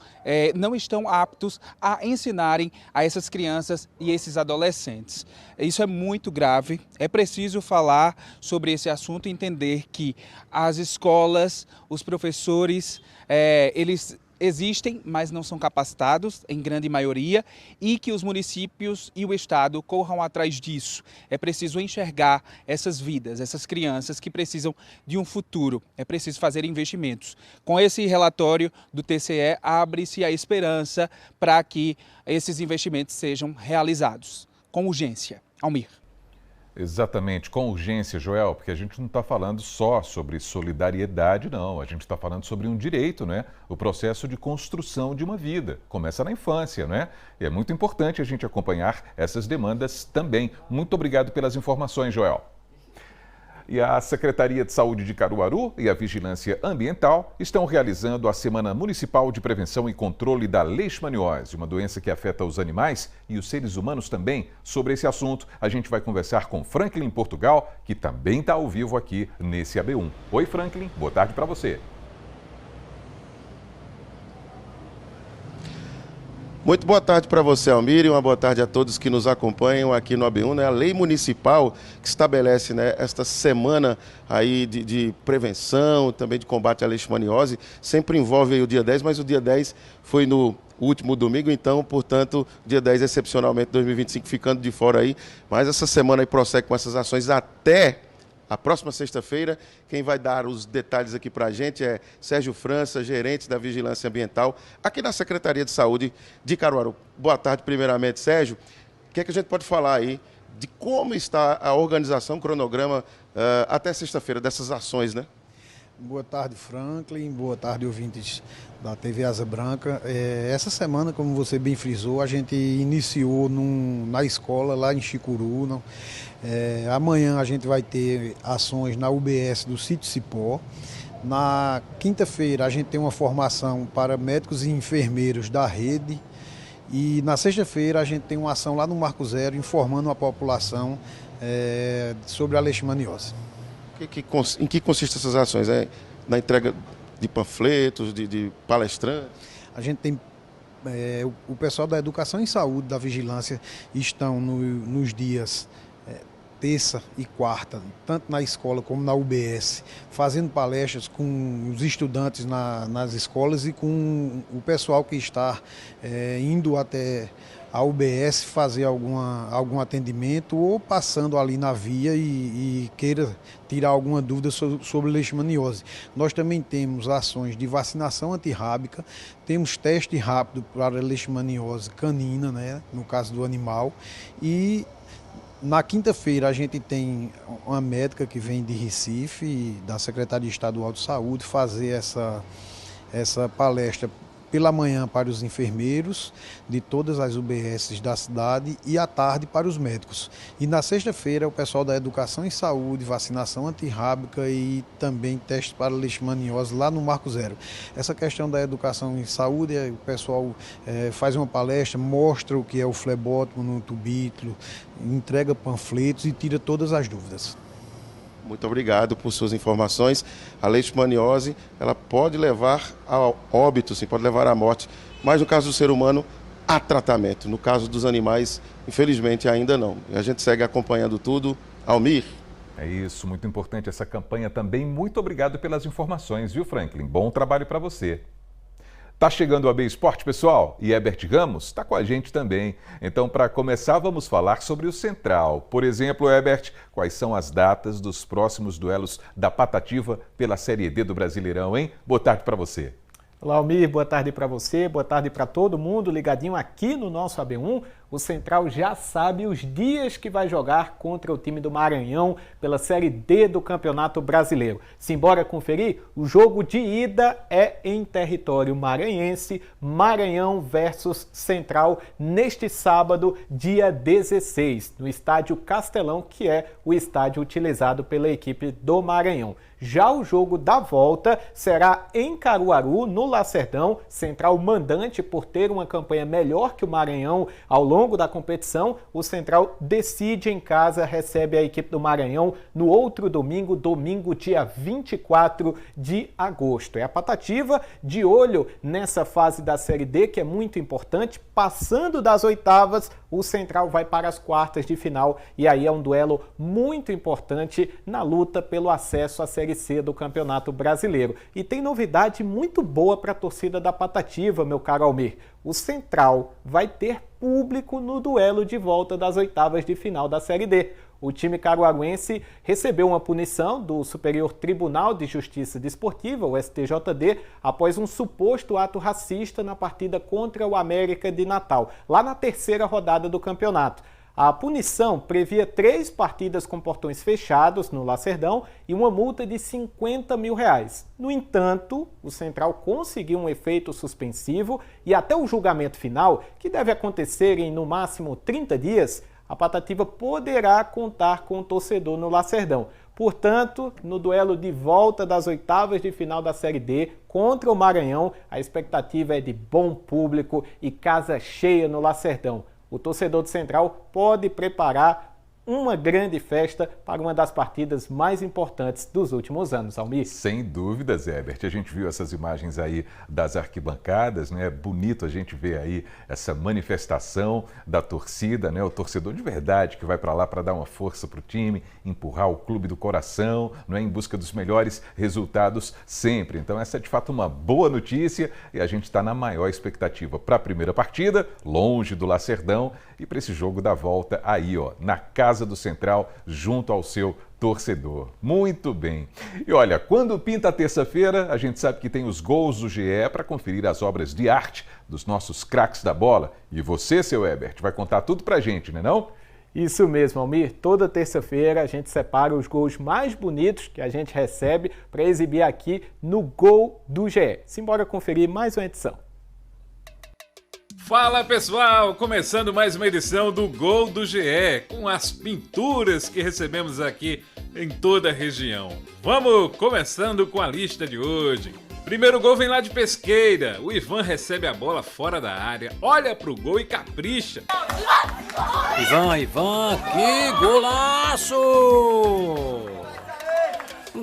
Não estão aptos a ensinarem a essas crianças e esses adolescentes. Isso é muito grave. É preciso falar sobre esse assunto e entender que as escolas, os professores, eles existem, mas não são capacitados, em grande maioria, e que os municípios e o Estado corram atrás disso. É preciso enxergar essas vidas, essas crianças que precisam de um futuro. É preciso fazer investimentos. Com esse relatório do TCE, abre-se a esperança para que esses investimentos sejam realizados. Com urgência. Almir. Exatamente, com urgência, Joel, porque a gente não está falando só sobre solidariedade, não. A gente está falando sobre um direito, né? O processo de construção de uma vida. Começa na infância, né? E é muito importante a gente acompanhar essas demandas também. Muito obrigado pelas informações, Joel. E a Secretaria de Saúde de Caruaru e a Vigilância Ambiental estão realizando a Semana Municipal de Prevenção e Controle da Leishmaniose, uma doença que afeta os animais e os seres humanos também. Sobre esse assunto, a gente vai conversar com Franklin Portugal, que também está ao vivo aqui nesse AB1. Oi, Franklin, boa tarde para você. Muito boa tarde para você, Almir, e uma boa tarde a todos que nos acompanham aqui no AB1, né? A lei municipal que estabelece, né, esta semana aí de prevenção, também de combate à leishmaniose, sempre envolve aí o dia 10, mas o dia 10 foi no último domingo, então, portanto, dia 10 excepcionalmente 2025 ficando de fora aí, mas essa semana aí prossegue com essas ações até a próxima sexta-feira. Quem vai dar os detalhes aqui para a gente é Sérgio França, gerente da Vigilância Ambiental, aqui na Secretaria de Saúde de Caruaru. Boa tarde, primeiramente, Sérgio. O que é que a gente pode falar aí de como está a organização, o cronograma até sexta-feira dessas ações, né? Boa tarde, Franklin. Boa tarde, ouvintes da TV Asa Branca. Essa semana, como você bem frisou, a gente iniciou na escola lá em Chicuru. Amanhã a gente vai ter ações na UBS do Sítio Cipó. Na quinta-feira a gente tem uma formação para médicos e enfermeiros da rede. E na sexta-feira a gente tem uma ação lá no Marco Zero informando a população sobre a leishmaniose. Em que consistem essas ações? Na entrega de panfletos, de palestrantes? A gente tem o pessoal da Educação e Saúde, da Vigilância, estão nos dias terça e quarta, tanto na escola como na UBS, fazendo palestras com os estudantes nas escolas e com o pessoal que está indo até a UBS fazer algum atendimento ou passando ali na via e queira tirar alguma dúvida sobre leishmaniose. Nós também temos ações de vacinação antirrábica, temos teste rápido para leishmaniose canina, né, no caso do animal, e na quinta-feira a gente tem uma médica que vem de Recife, da Secretaria Estadual de Saúde, fazer essa palestra pela manhã para os enfermeiros de todas as UBSs da cidade e à tarde para os médicos. E na sexta-feira o pessoal da Educação e Saúde, vacinação antirrábica e também teste para leishmaniose lá no Marco Zero. Essa questão da Educação e Saúde, o pessoal faz uma palestra, mostra o que é o flebótomo no tubítulo, entrega panfletos e tira todas as dúvidas. Muito obrigado por suas informações. A leishmaniose, ela pode levar ao óbito, sim, pode levar à morte, mas no caso do ser humano, há tratamento. No caso dos animais, infelizmente, ainda não. A gente segue acompanhando tudo. Almir? É isso, muito importante essa campanha também. Muito obrigado pelas informações, viu, Franklin? Bom trabalho para você. Tá chegando o AB Esporte, pessoal, e Herbert Ramos está com a gente também. Então, para começar, vamos falar sobre o Central. Por exemplo, Herbert, quais são as datas dos próximos duelos da Patativa pela Série D do Brasileirão, hein? Boa tarde para você. Olá, Almir, boa tarde para você, boa tarde para todo mundo ligadinho aqui no nosso AB1. O Central já sabe os dias que vai jogar contra o time do Maranhão pela Série D do Campeonato Brasileiro. Simbora conferir? O jogo de ida é em território maranhense, Maranhão versus Central, neste sábado, dia 16, no estádio Castelão, que é o estádio utilizado pela equipe do Maranhão. Já o jogo da volta será em Caruaru, no Lacerdão, Central mandante por ter uma campanha melhor que o Maranhão ao longo da competição. O Central decide em casa, recebe a equipe do Maranhão no outro domingo, dia 24 de agosto. É a Patativa de olho nessa fase da Série D, que é muito importante. Passando das oitavas, o Central vai para as quartas de final e aí é um duelo muito importante na luta pelo acesso à Série C do Campeonato Brasileiro. E tem novidade muito boa para a torcida da Patativa, meu caro Almir. O Central vai ter público no duelo de volta das oitavas de final da Série D. O time caruaruense recebeu uma punição do Superior Tribunal de Justiça Desportiva, o STJD, após um suposto ato racista na partida contra o América de Natal, lá na terceira rodada do campeonato. A punição previa 3 partidas com portões fechados no Lacerdão e uma multa de R$50 mil. No entanto, o Central conseguiu um efeito suspensivo e até o julgamento final, que deve acontecer em no máximo 30 dias, a Patativa poderá contar com o torcedor no Lacerdão. Portanto, no duelo de volta das oitavas de final da Série D contra o Maranhão, a expectativa é de bom público e casa cheia no Lacerdão. O torcedor do Central pode preparar uma grande festa para uma das partidas mais importantes dos últimos anos, Almir. Sem dúvidas, Herbert. A gente viu essas imagens aí das arquibancadas, né? É bonito a gente ver aí essa manifestação da torcida, né? O torcedor de verdade que vai para lá para dar uma força para o time, empurrar o clube do coração, não é? Em busca dos melhores resultados sempre. Então essa é de fato uma boa notícia e a gente está na maior expectativa para a primeira partida, longe do Lacerdão, e para esse jogo da volta aí, ó, na Casa do Central, junto ao seu torcedor. Muito bem. E olha, quando pinta a terça-feira, a gente sabe que tem os gols do GE para conferir as obras de arte dos nossos craques da bola. E você, seu Herbert, vai contar tudo pra gente, né não? Isso mesmo, Almir. Toda terça-feira a gente separa os gols mais bonitos que a gente recebe para exibir aqui no Gol do GE. Simbora conferir mais uma edição. Fala pessoal, começando mais uma edição do Gol do GE, com as pinturas que recebemos aqui em toda a região. Vamos começando com a lista de hoje. Primeiro gol vem lá de Pesqueira, o Ivan recebe a bola fora da área, olha pro gol e capricha. Ivan, que golaço!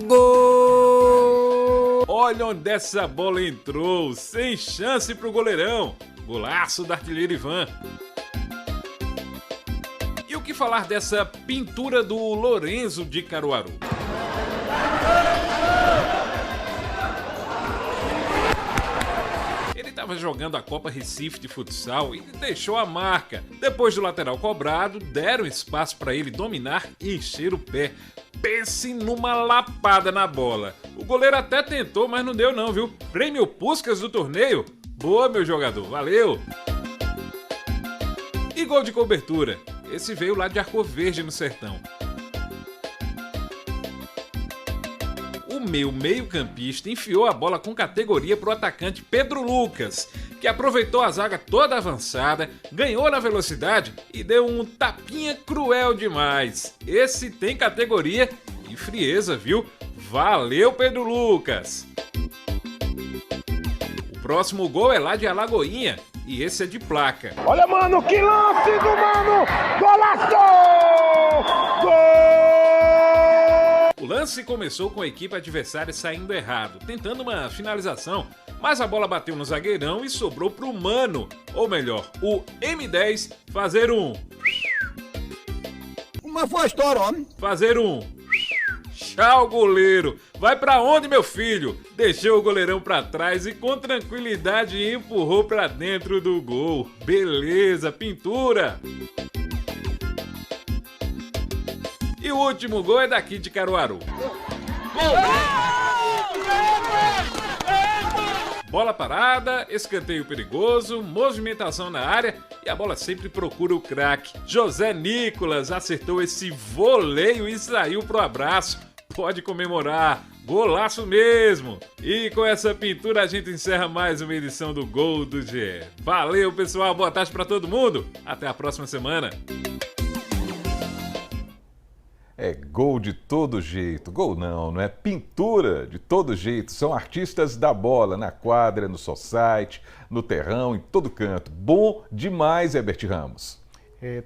Gol! Olha onde essa bola entrou, sem chance pro goleirão. Golaço da artilheira Ivan. E o que falar dessa pintura do Lorenzo de Caruaru? Ele estava jogando a Copa Recife de futsal e deixou a marca. Depois do lateral cobrado, deram espaço para ele dominar e encher o pé. Pense numa lapada na bola. O goleiro até tentou, mas não deu não, viu? Prêmio Puskás do torneio. Boa, meu jogador, valeu! E gol de cobertura. Esse veio lá de Arco Verde, no Sertão. O meu meio-campista enfiou a bola com categoria para o atacante Pedro Lucas, que aproveitou a zaga toda avançada, ganhou na velocidade e deu um tapinha cruel demais. Esse tem categoria e frieza, viu? Valeu, Pedro Lucas! O próximo gol é lá de Alagoinha e esse é de placa. Olha, mano, que lance do mano! Golaço! Gol! O lance começou com a equipe adversária saindo errado, tentando uma finalização, mas a bola bateu no zagueirão e sobrou pro mano, ou melhor, o M10, fazer um... Uma foi a história, homem. Fazer um... Tchau, goleiro! Vai pra onde, meu filho? Deixou o goleirão pra trás e com tranquilidade empurrou pra dentro do gol. Beleza, pintura! E o último gol é daqui de Caruaru. Bola parada, escanteio perigoso, movimentação na área e a bola sempre procura o craque. José Nicolas acertou esse voleio e saiu pro abraço. Pode comemorar, golaço mesmo! E com essa pintura a gente encerra mais uma edição do Gol do GE. Valeu, pessoal, boa tarde pra todo mundo, até a próxima semana. É gol de todo jeito, gol não é pintura de todo jeito, são artistas da bola, na quadra, no society, no terrão, em todo canto. Bom demais, Herbert Ramos.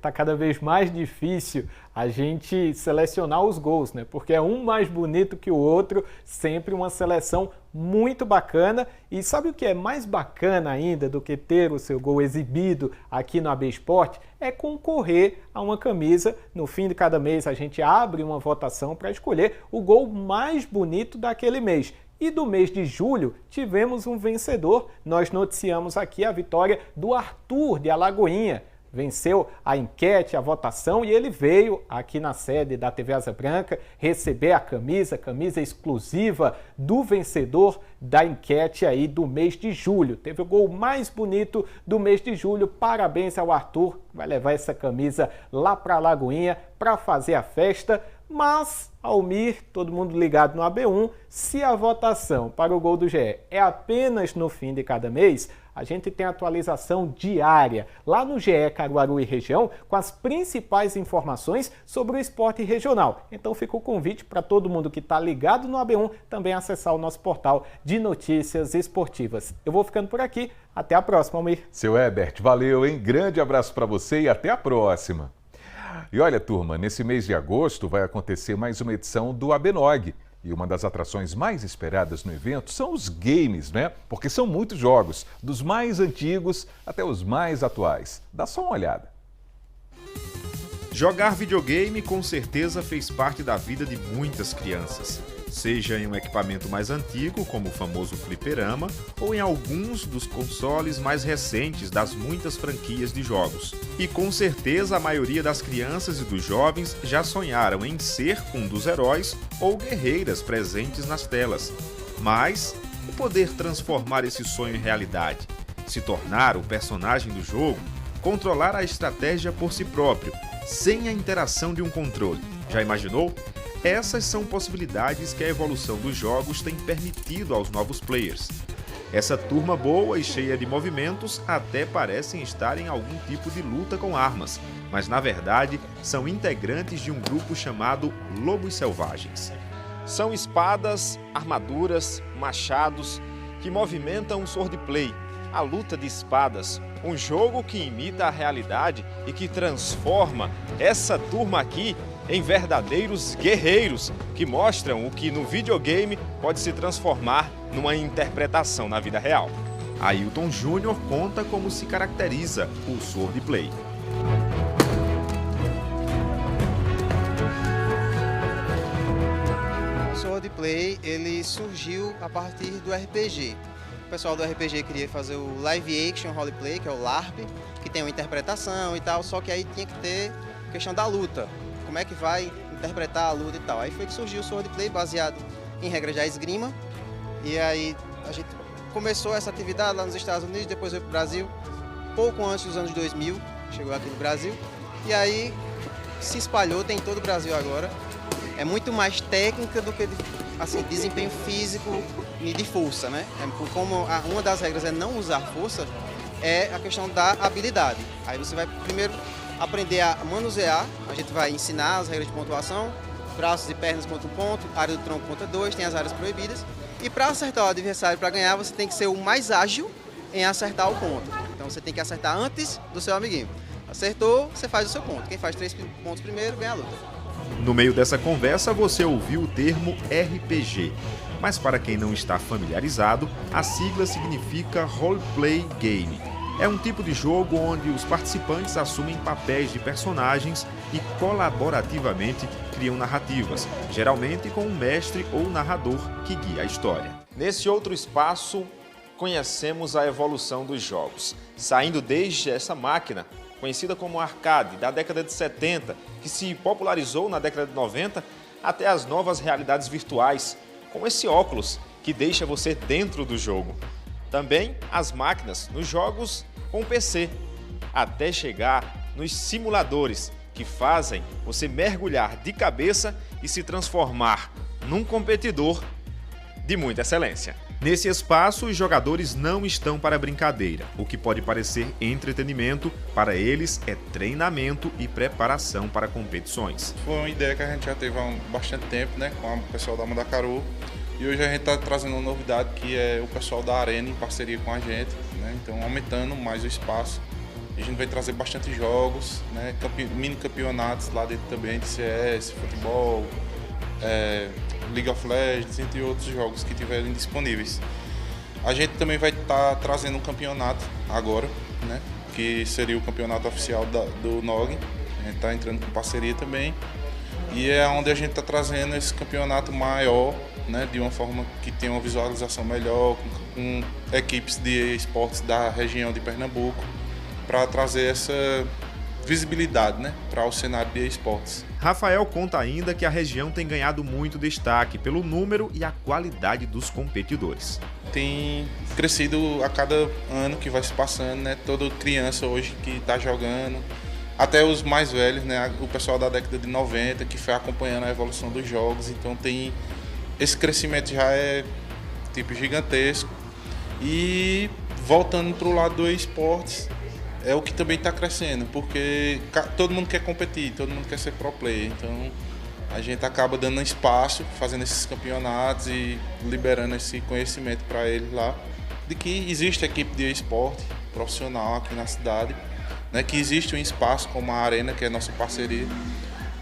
Tá cada vez mais difícil a gente selecionar os gols, né? Porque é um mais bonito que o outro, sempre uma seleção muito bacana. E sabe o que é mais bacana ainda do que ter o seu gol exibido aqui no AB Sport? É concorrer a uma camisa. No fim de cada mês a gente abre uma votação para escolher o gol mais bonito daquele mês. E do mês de julho tivemos um vencedor. Nós noticiamos aqui a vitória do Arthur de Alagoinha. Venceu a enquete, a votação, e ele veio aqui na sede da TV Asa Branca receber a camisa exclusiva do vencedor da enquete aí do mês de julho. Teve o gol mais bonito do mês de julho. Parabéns ao Arthur, vai levar essa camisa lá para Alagoinha para fazer a festa. Mas, Almir, todo mundo ligado no AB1, se a votação para o Gol do GE é apenas no fim de cada mês, a gente tem atualização diária lá no GE Caruaru e região com as principais informações sobre o esporte regional. Então fica o convite para todo mundo que está ligado no AB1 também acessar o nosso portal de notícias esportivas. Eu vou ficando por aqui. Até a próxima, Almir. Seu Herbert, valeu, hein? Grande abraço para você e até a próxima. E olha, turma, nesse mês de agosto vai acontecer mais uma edição do ABNOG. E uma das atrações mais esperadas no evento são os games, né? Porque são muitos jogos, dos mais antigos até os mais atuais. Dá só uma olhada. Jogar videogame com certeza fez parte da vida de muitas crianças. Seja em um equipamento mais antigo, como o famoso fliperama, ou em alguns dos consoles mais recentes das muitas franquias de jogos. E com certeza a maioria das crianças e dos jovens já sonharam em ser um dos heróis ou guerreiras presentes nas telas. Mas o poder transformar esse sonho em realidade, se tornar o personagem do jogo, controlar a estratégia por si próprio, sem a interação de um controle. Já imaginou? Essas são possibilidades que a evolução dos jogos tem permitido aos novos players. Essa turma boa e cheia de movimentos até parecem estar em algum tipo de luta com armas, mas na verdade são integrantes de um grupo chamado Lobos Selvagens. São espadas, armaduras, machados que movimentam o swordplay, a luta de espadas, um jogo que imita a realidade e que transforma essa turma aqui em verdadeiros guerreiros que mostram o que no videogame pode se transformar numa interpretação na vida real. Ailton Júnior conta como se caracteriza o swordplay. O swordplay ele surgiu a partir do RPG. O pessoal do RPG queria fazer o live action roleplay, que é o LARP, que tem uma interpretação e tal, só que aí tinha que ter a questão da luta. Como é que vai interpretar a luta e tal. Aí foi que surgiu o swordplay baseado em regras da esgrima. E aí a gente começou essa atividade lá nos Estados Unidos, depois veio para o Brasil, pouco antes dos anos 2000, chegou aqui no Brasil. E aí se espalhou, tem em todo o Brasil agora. É muito mais técnica do que assim, desempenho físico e de força, né? Como uma das regras é não usar força, é a questão da habilidade. Aí você vai primeiro aprender a manusear, a gente vai ensinar as regras de pontuação, braços e pernas contra um ponto, área do tronco contra 2, tem as áreas proibidas. E para acertar o adversário, para ganhar, você tem que ser o mais ágil em acertar o ponto. Então você tem que acertar antes do seu amiguinho. Acertou, você faz o seu ponto. Quem faz 3 pontos primeiro, ganha a luta. No meio dessa conversa, você ouviu o termo RPG. Mas para quem não está familiarizado, a sigla significa Roleplay Game. É um tipo de jogo onde os participantes assumem papéis de personagens e colaborativamente criam narrativas, geralmente com um mestre ou narrador que guia a história. Nesse outro espaço, conhecemos a evolução dos jogos, saindo desde essa máquina, conhecida como arcade, da década de 70, que se popularizou na década de 90, até as novas realidades virtuais, com esse óculos que deixa você dentro do jogo. Também as máquinas nos jogos com PC, até chegar nos simuladores, que fazem você mergulhar de cabeça e se transformar num competidor de muita excelência. Nesse espaço, os jogadores não estão para brincadeira. O que pode parecer entretenimento, para eles é treinamento e preparação para competições. Foi uma ideia que a gente já teve há bastante tempo, né, com o pessoal da Mandacaru. E hoje a gente está trazendo uma novidade que é o pessoal da Arena em parceria com a gente, né? Então aumentando mais o espaço. A gente vai trazer bastante jogos, né? Mini campeonatos lá dentro também de CS, futebol, League of Legends, entre outros jogos que tiverem disponíveis. A gente também vai estar trazendo um campeonato agora, né? Que seria o campeonato oficial do NOG. A gente está entrando com parceria também. E é onde a gente está trazendo esse campeonato maior, né, de uma forma que tenha uma visualização melhor, com equipes de esportes da região de Pernambuco, para trazer essa visibilidade, né, para o cenário de esportes. Rafael conta ainda que a região tem ganhado muito destaque pelo número e a qualidade dos competidores. Tem crescido a cada ano que vai se passando, né, toda criança hoje que está jogando, até os mais velhos, né, o pessoal da década de 90 que foi acompanhando a evolução dos jogos, então esse crescimento já é tipo gigantesco. E voltando para o lado do esportes, é o que também está crescendo, porque todo mundo quer competir, todo mundo quer ser pro player, então a gente acaba dando espaço, fazendo esses campeonatos e liberando esse conhecimento para eles lá, de que existe equipe de esporte profissional aqui na cidade né, que existe um espaço como a Arena, que é a nossa parceria,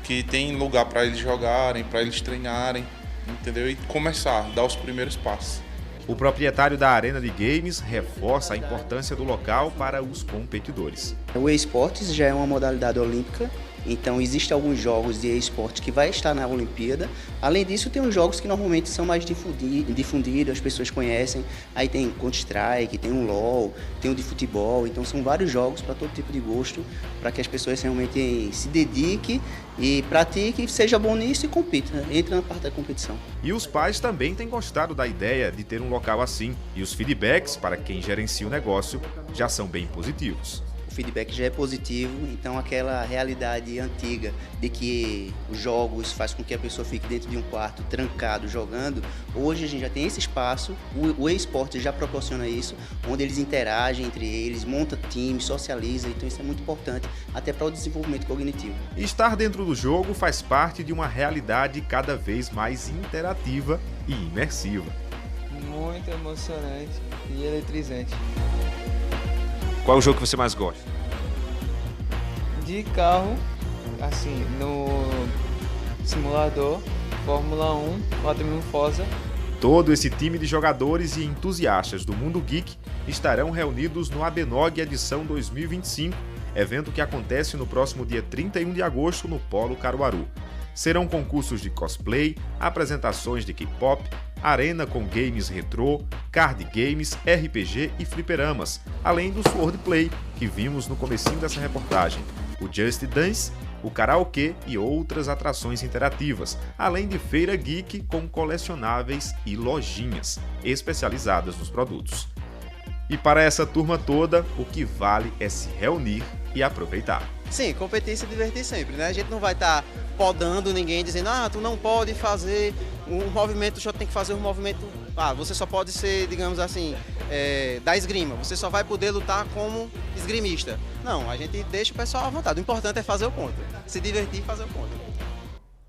que tem lugar para eles jogarem, para eles treinarem, entendeu? E começar, dar os primeiros passos. O proprietário da Arena de Games reforça a importância do local para os competidores. O eSports já é uma modalidade olímpica, então existem alguns jogos de eSports que vai estar na Olimpíada. Além disso, tem os jogos que normalmente são mais difundidos, as pessoas conhecem. Aí tem Counter-Strike, tem o LoL, tem o de futebol. Então são vários jogos para todo tipo de gosto, para que as pessoas realmente se dediquem e pratiquem, seja bom nisso e compita, né? Entre na parte da competição. E os pais também têm gostado da ideia de ter um local assim. E os feedbacks para quem gerencia o negócio já são bem positivos. O feedback já é positivo, então aquela realidade antiga de que os jogos faz com que a pessoa fique dentro de um quarto trancado jogando, hoje a gente já tem esse espaço, o eSports já proporciona isso, onde eles interagem entre eles, monta times, socializa, então isso é muito importante até para o desenvolvimento cognitivo. Estar dentro do jogo faz parte de uma realidade cada vez mais interativa e imersiva. Muito emocionante e eletrizante. Qual é o jogo que você mais gosta? De carro, assim, no simulador, Fórmula 1, Automobil Forza. Todo esse time de jogadores e entusiastas do mundo geek estarão reunidos no Abenog edição 2025, evento que acontece no próximo dia 31 de agosto no Polo Caruaru. Serão concursos de cosplay, apresentações de K-pop, arena com games retrô, card games, RPG e fliperamas, além do swordplay que vimos no comecinho dessa reportagem, o Just Dance, o karaokê e outras atrações interativas, além de feira geek com colecionáveis e lojinhas especializadas nos produtos. E para essa turma toda, o que vale é se reunir e aproveitar. Sim, competir e se divertir sempre, né? A gente não vai estar podando ninguém, dizendo, tu não pode fazer um movimento, só tem que fazer um movimento, você só pode ser, digamos assim, da esgrima, você só vai poder lutar como esgrimista. Não, a gente deixa o pessoal à vontade, o importante é fazer o ponto, se divertir e fazer o ponto.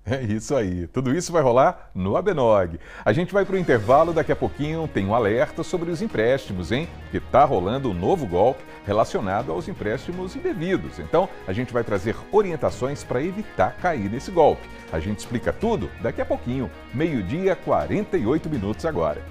É isso aí. Tudo isso vai rolar no Abenog. A gente vai para o intervalo, daqui a pouquinho tem um alerta sobre os empréstimos, hein? Que está rolando um novo golpe relacionado aos empréstimos indevidos. Então, a gente vai trazer orientações para evitar cair nesse golpe. A gente explica tudo daqui a pouquinho. 12h, 48 minutos agora.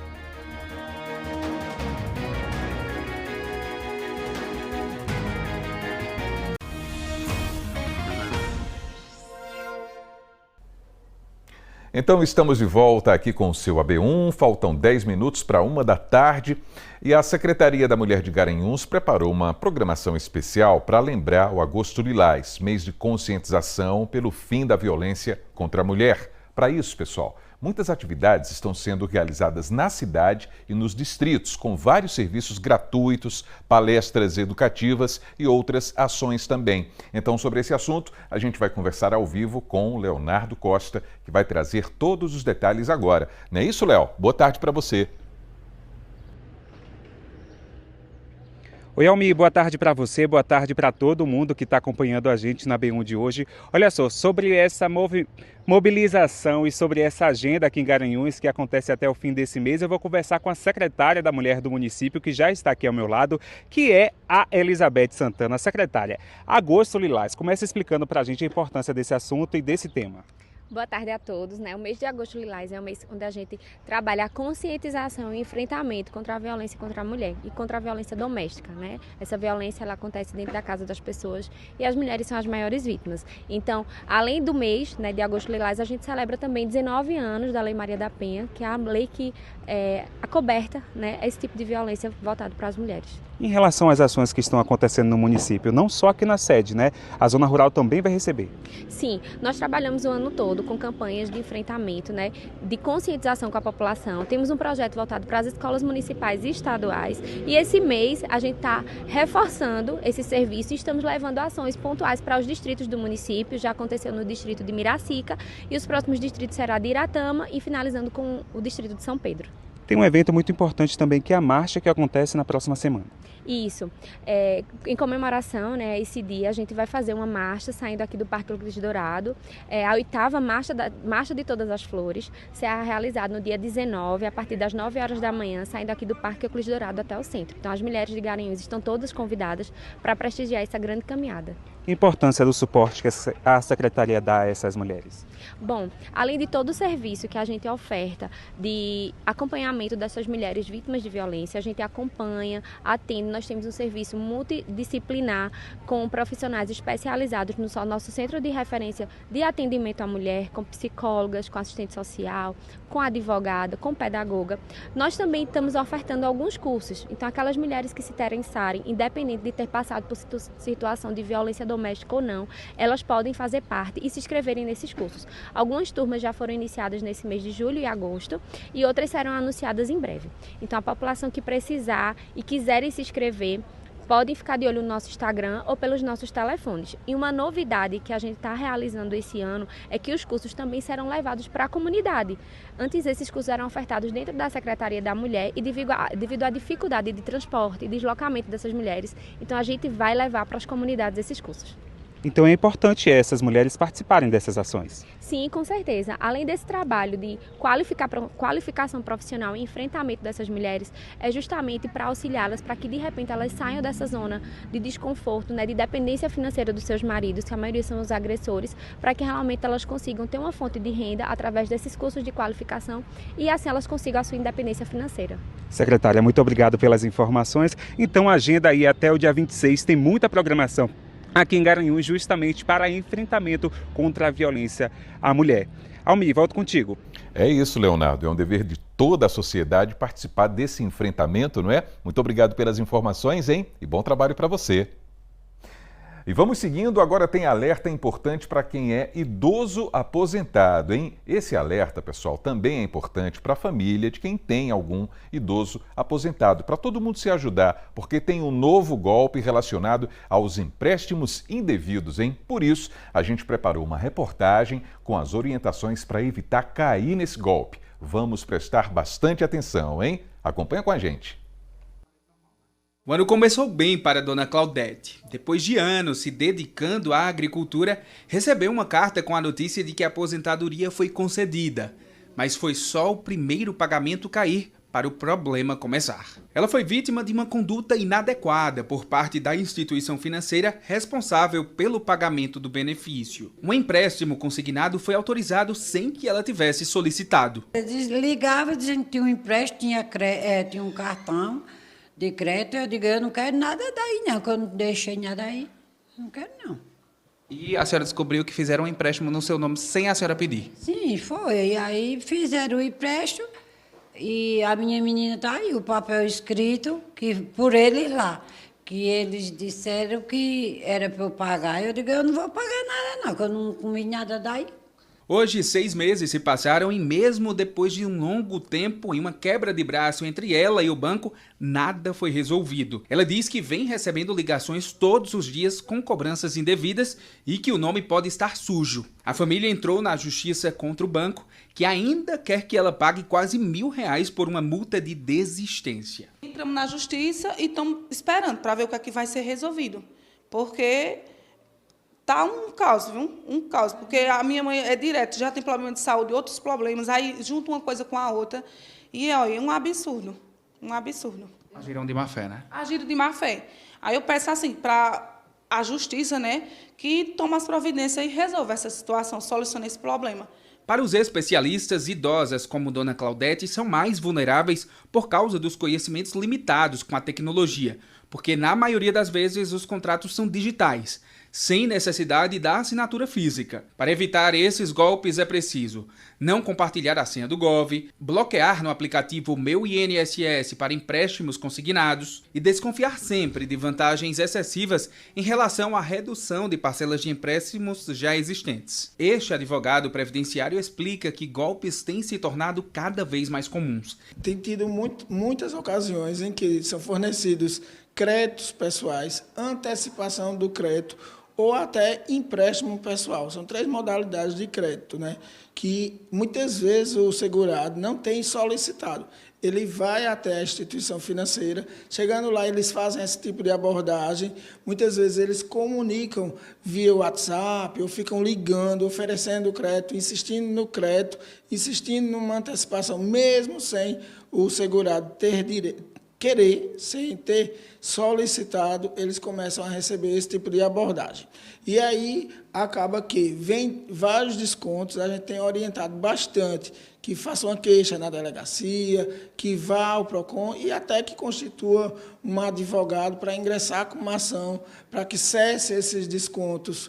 Então estamos de volta aqui com o seu AB1, faltam 10 minutos para 13h e a Secretaria da Mulher de Garanhuns preparou uma programação especial para lembrar o Agosto Lilás, mês de conscientização pelo fim da violência contra a mulher. Para isso, pessoal, muitas atividades estão sendo realizadas na cidade e nos distritos, com vários serviços gratuitos, palestras educativas e outras ações também. Então, sobre esse assunto, a gente vai conversar ao vivo com o Leonardo Costa, que vai trazer todos os detalhes agora. Não é isso, Léo? Boa tarde para você. Oi, Almir, boa tarde para você, boa tarde para todo mundo que está acompanhando a gente na B1 de hoje. Olha só, sobre essa mobilização e sobre essa agenda aqui em Garanhuns, que acontece até o fim desse mês, eu vou conversar com a secretária da Mulher do município, que já está aqui ao meu lado, que é a Elizabeth Santana. Secretária, Agosto Lilás, começa explicando para a gente a importância desse assunto e desse tema. Boa tarde a todos, né? O mês de Agosto Lilás é um mês onde a gente trabalha a conscientização e enfrentamento contra a violência contra a mulher e contra a violência doméstica, né? Essa violência ela acontece dentro da casa das pessoas e as mulheres são as maiores vítimas. Então, além do mês, né, de Agosto Lilás, a gente celebra também 19 anos da Lei Maria da Penha, que é a lei que acoberta, né, esse tipo de violência voltado para as mulheres. Em relação às ações que estão acontecendo no município, não só aqui na sede, né? A Zona Rural também vai receber. Sim, nós trabalhamos o ano todo com campanhas de enfrentamento, né, de conscientização com a população. Temos um projeto voltado para as escolas municipais e estaduais e esse mês a gente está reforçando esse serviço e estamos levando ações pontuais para os distritos do município. Já aconteceu no distrito de Miracica e os próximos distritos será de Iratama e finalizando com o distrito de São Pedro. Tem um evento muito importante também, que é a marcha que acontece na próxima semana. Isso. Em comemoração, né, esse dia, a gente vai fazer uma marcha saindo aqui do Parque Euclides Dourado. A 8ª Marcha de Todas as Flores será realizada no dia 19, a partir das 9 horas da manhã, saindo aqui do Parque Euclides Dourado até o centro. Então, as mulheres de Garanhuns estão todas convidadas para prestigiar essa grande caminhada. A importância do suporte que a Secretaria dá a essas mulheres? Bom, além de todo o serviço que a gente oferta de acompanhamento dessas mulheres vítimas de violência, a gente acompanha, atende, nós temos um serviço multidisciplinar com profissionais especializados no nosso centro de referência de atendimento à mulher, com psicólogas, com assistente social, com advogada, com pedagoga. Nós também estamos ofertando alguns cursos, então aquelas mulheres que se interessarem, independente de ter passado por situação de violência doméstica ou não, elas podem fazer parte e se inscreverem nesses cursos. Algumas turmas já foram iniciadas nesse mês de julho e agosto e outras serão anunciadas em breve. Então a população que precisar e quiserem se inscrever, podem ficar de olho no nosso Instagram ou pelos nossos telefones. E uma novidade que a gente está realizando esse ano é que os cursos também serão levados para a comunidade. Antes, esses cursos eram ofertados dentro da Secretaria da Mulher e devido à dificuldade de transporte e deslocamento dessas mulheres, então a gente vai levar para as comunidades esses cursos. Então é importante essas mulheres participarem dessas ações. Sim, com certeza. Além desse trabalho de qualificação profissional e enfrentamento dessas mulheres, é justamente para auxiliá-las para que de repente elas saiam dessa zona de desconforto, né, de dependência financeira dos seus maridos, que a maioria são os agressores, para que realmente elas consigam ter uma fonte de renda através desses cursos de qualificação e assim elas consigam a sua independência financeira. Secretária, muito obrigado pelas informações. Então a agenda aí até o dia 26 tem muita programação aqui em Garanhuns, justamente para enfrentamento contra a violência à mulher. Almir, volto contigo. É isso, Leonardo. É um dever de toda a sociedade participar desse enfrentamento, não é? Muito obrigado pelas informações, hein? E bom trabalho para você. E vamos seguindo, agora tem alerta importante para quem é idoso aposentado, hein? Esse alerta, pessoal, também é importante para a família de quem tem algum idoso aposentado, para todo mundo se ajudar, porque tem um novo golpe relacionado aos empréstimos indevidos, hein? Por isso, a gente preparou uma reportagem com as orientações para evitar cair nesse golpe. Vamos prestar bastante atenção, hein? Acompanha com a gente. O ano começou bem para a dona Claudete. Depois de anos se dedicando à agricultura, recebeu uma carta com a notícia de que a aposentadoria foi concedida. Mas foi só o primeiro pagamento cair para o problema começar. Ela foi vítima de uma conduta inadequada por parte da instituição financeira responsável pelo pagamento do benefício. Um empréstimo consignado foi autorizado sem que ela tivesse solicitado. Eles ligavam dizendo que tinha um empréstimo, tinha um cartão de crédito, eu digo, eu não quero nada daí não, que eu não deixei nada aí, não quero não. E a senhora descobriu que fizeram um empréstimo no seu nome sem a senhora pedir? Sim, foi, e aí fizeram o empréstimo e a minha menina está aí, o papel escrito, que por eles lá, que eles disseram que era para eu pagar, eu digo, eu não vou pagar nada não, que eu não comi nada daí. Hoje, 6 meses se passaram e mesmo depois de um longo tempo e uma quebra de braço entre ela e o banco, nada foi resolvido. Ela diz que vem recebendo ligações todos os dias com cobranças indevidas e que o nome pode estar sujo. A família entrou na justiça contra o banco, que ainda quer que ela pague quase R$1.000 por uma multa de desistência. Entramos na justiça e estamos esperando para ver o que é que vai ser resolvido, porque tá um caos, viu? Um caos, porque a minha mãe é direto, já tem problema de saúde, outros problemas, aí junta uma coisa com a outra, e olha, é um absurdo, um absurdo. Agiram de má fé, né? Agiram de má fé. Aí eu peço assim, para a justiça, né, que tome as providências e resolva essa situação, solucione esse problema. Para os especialistas, idosas como Dona Claudete são mais vulneráveis por causa dos conhecimentos limitados com a tecnologia, porque na maioria das vezes os contratos são digitais, sem necessidade da assinatura física. Para evitar esses golpes é preciso não compartilhar a senha do Gov, bloquear no aplicativo Meu INSS para empréstimos consignados e desconfiar sempre de vantagens excessivas em relação à redução de parcelas de empréstimos já existentes. Este advogado previdenciário explica que golpes têm se tornado cada vez mais comuns. Tem tido muitas ocasiões em que são fornecidos créditos pessoais, antecipação do crédito, ou até empréstimo pessoal. São 3 modalidades de crédito, né? Que muitas vezes o segurado não tem solicitado. Ele vai até a instituição financeira, chegando lá eles fazem esse tipo de abordagem, muitas vezes eles comunicam via WhatsApp ou ficam ligando, oferecendo crédito, insistindo no crédito, insistindo numa antecipação, mesmo sem o segurado ter querer, sem ter solicitado, eles começam a receber esse tipo de abordagem. E aí acaba que vem vários descontos, a gente tem orientado bastante que faça uma queixa na delegacia, que vá ao PROCON e até que constitua um advogado para ingressar com uma ação para que cesse esses descontos,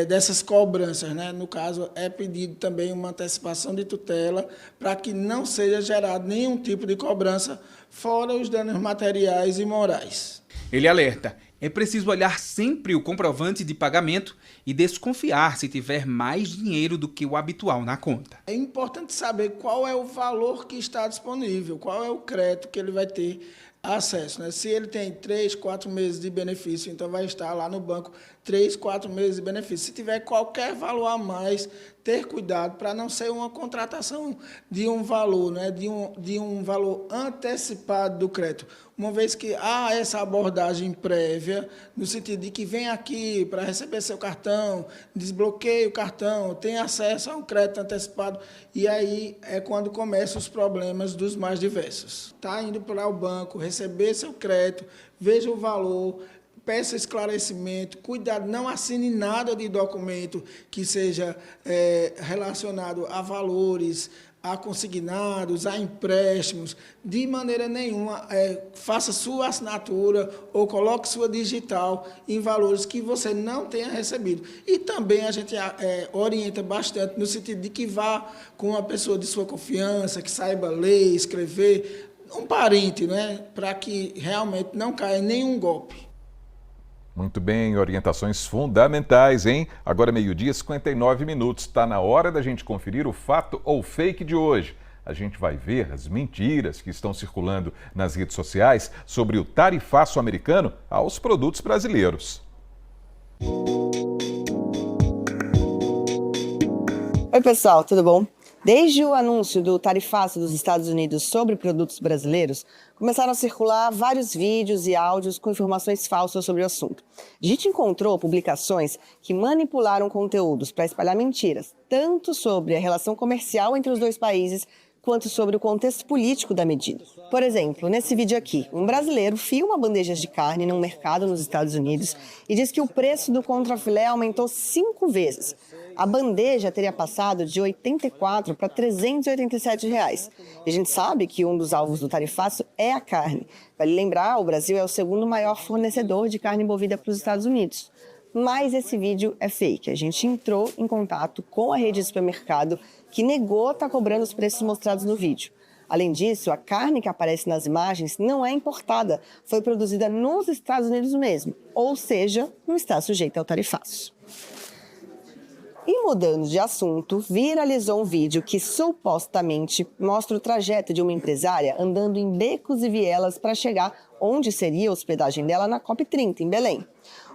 dessas cobranças, né? No caso, é pedido também uma antecipação de tutela para que não seja gerado nenhum tipo de cobrança, fora os danos materiais e morais. Ele alerta, é preciso olhar sempre o comprovante de pagamento e desconfiar se tiver mais dinheiro do que o habitual na conta. É importante saber qual é o valor que está disponível, qual é o crédito que ele vai ter acesso, né? Se ele tem 3, 4 meses de benefício, então vai estar lá no banco 3, 4 meses de benefício. Se tiver qualquer valor a mais, ter cuidado para não ser uma contratação de um valor, né? de um valor antecipado do crédito. Uma vez que há essa abordagem prévia, no sentido de que vem aqui para receber seu cartão, desbloqueia o cartão, tem acesso a um crédito antecipado, e aí é quando começam os problemas dos mais diversos. Está indo para o banco, receber seu crédito, veja o valor, peça esclarecimento, cuidado, não assine nada de documento que seja relacionado a valores, a consignados, a empréstimos, de maneira nenhuma, faça sua assinatura ou coloque sua digital em valores que você não tenha recebido. E também a gente orienta bastante no sentido de que vá com uma pessoa de sua confiança, que saiba ler, escrever, um parente, né, para que realmente não caia em nenhum golpe. Muito bem, orientações fundamentais, hein? Agora 12h59. Está na hora da gente conferir o fato ou fake de hoje. A gente vai ver as mentiras que estão circulando nas redes sociais sobre o tarifaço americano aos produtos brasileiros. Oi, pessoal, tudo bom? Desde o anúncio do tarifaço dos Estados Unidos sobre produtos brasileiros, começaram a circular vários vídeos e áudios com informações falsas sobre o assunto. A gente encontrou publicações que manipularam conteúdos para espalhar mentiras, tanto sobre a relação comercial entre os dois países, quanto sobre o contexto político da medida. Por exemplo, nesse vídeo aqui, um brasileiro filma bandejas de carne num mercado nos Estados Unidos e diz que o preço do contrafilé aumentou 5 vezes. A bandeja teria passado de R$ 84 para R$ 387. E a gente sabe que um dos alvos do tarifaço é a carne. Vale lembrar, o Brasil é o segundo maior fornecedor de carne bovina para os Estados Unidos. Mas esse vídeo é fake. A gente entrou em contato com a rede de supermercado que negou estar cobrando os preços mostrados no vídeo. Além disso, a carne que aparece nas imagens não é importada, foi produzida nos Estados Unidos mesmo, ou seja, não está sujeita ao tarifaço. E mudando de assunto, viralizou um vídeo que supostamente mostra o trajeto de uma empresária andando em becos e vielas para chegar onde seria a hospedagem dela na COP30, em Belém.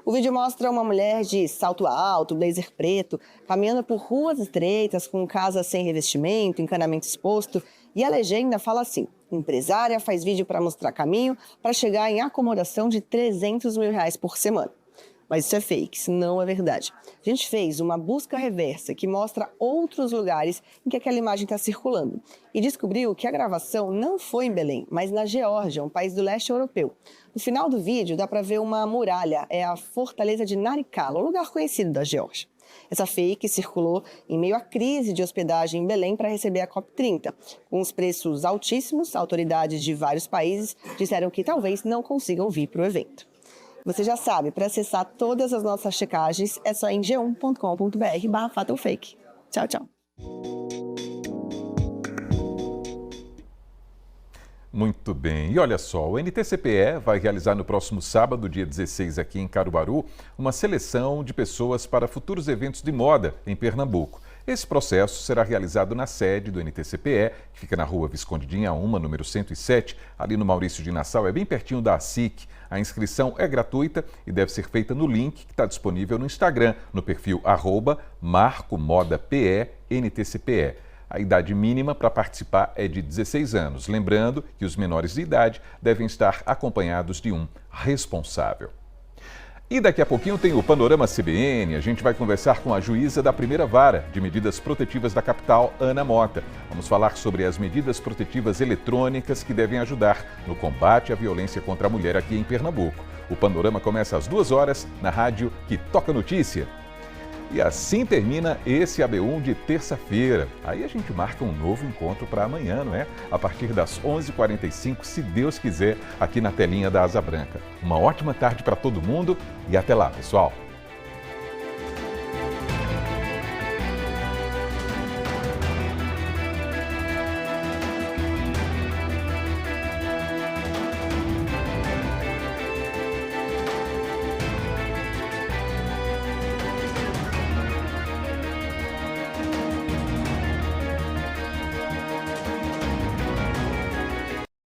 O vídeo mostra uma mulher de salto alto, blazer preto, caminhando por ruas estreitas, com casa sem revestimento, encanamento exposto, e a legenda fala assim: empresária faz vídeo para mostrar caminho para chegar em acomodação de R$300 mil por semana. Mas isso é fake, isso não é verdade. A gente fez uma busca reversa que mostra outros lugares em que aquela imagem está circulando e descobriu que a gravação não foi em Belém, mas na Geórgia, um país do leste europeu. No final do vídeo dá para ver uma muralha, é a fortaleza de Narikala, um lugar conhecido da Geórgia. Essa fake circulou em meio à crise de hospedagem em Belém para receber a COP30. Com os preços altíssimos, autoridades de vários países disseram que talvez não consigam vir para o evento. Você já sabe, para acessar todas as nossas checagens é só em g1.com.br/fato-fake. Tchau, tchau. Muito bem. E olha só, o NTCPE vai realizar no próximo sábado, dia 16, aqui em Caruaru, uma seleção de pessoas para futuros eventos de moda em Pernambuco. Esse processo será realizado na sede do NTCPE, que fica na rua Visconde de Inhaúma, número 107, ali no Maurício de Nassau, é bem pertinho da ASIC. A inscrição é gratuita e deve ser feita no link que está disponível no Instagram, no perfil @MarcoModaPE-NTCPE. A idade mínima para participar é de 16 anos. Lembrando que os menores de idade devem estar acompanhados de um responsável. E daqui a pouquinho tem o Panorama CBN. A gente vai conversar com a juíza da primeira vara de medidas protetivas da capital, Ana Mota. Vamos falar sobre as medidas protetivas eletrônicas que devem ajudar no combate à violência contra a mulher aqui em Pernambuco. O Panorama começa às 2 horas na rádio que toca notícia. E assim termina esse AB1 de terça-feira. Aí a gente marca um novo encontro para amanhã, não é? A partir das 11h45, se Deus quiser, aqui na telinha da Asa Branca. Uma ótima tarde para todo mundo e até lá, pessoal!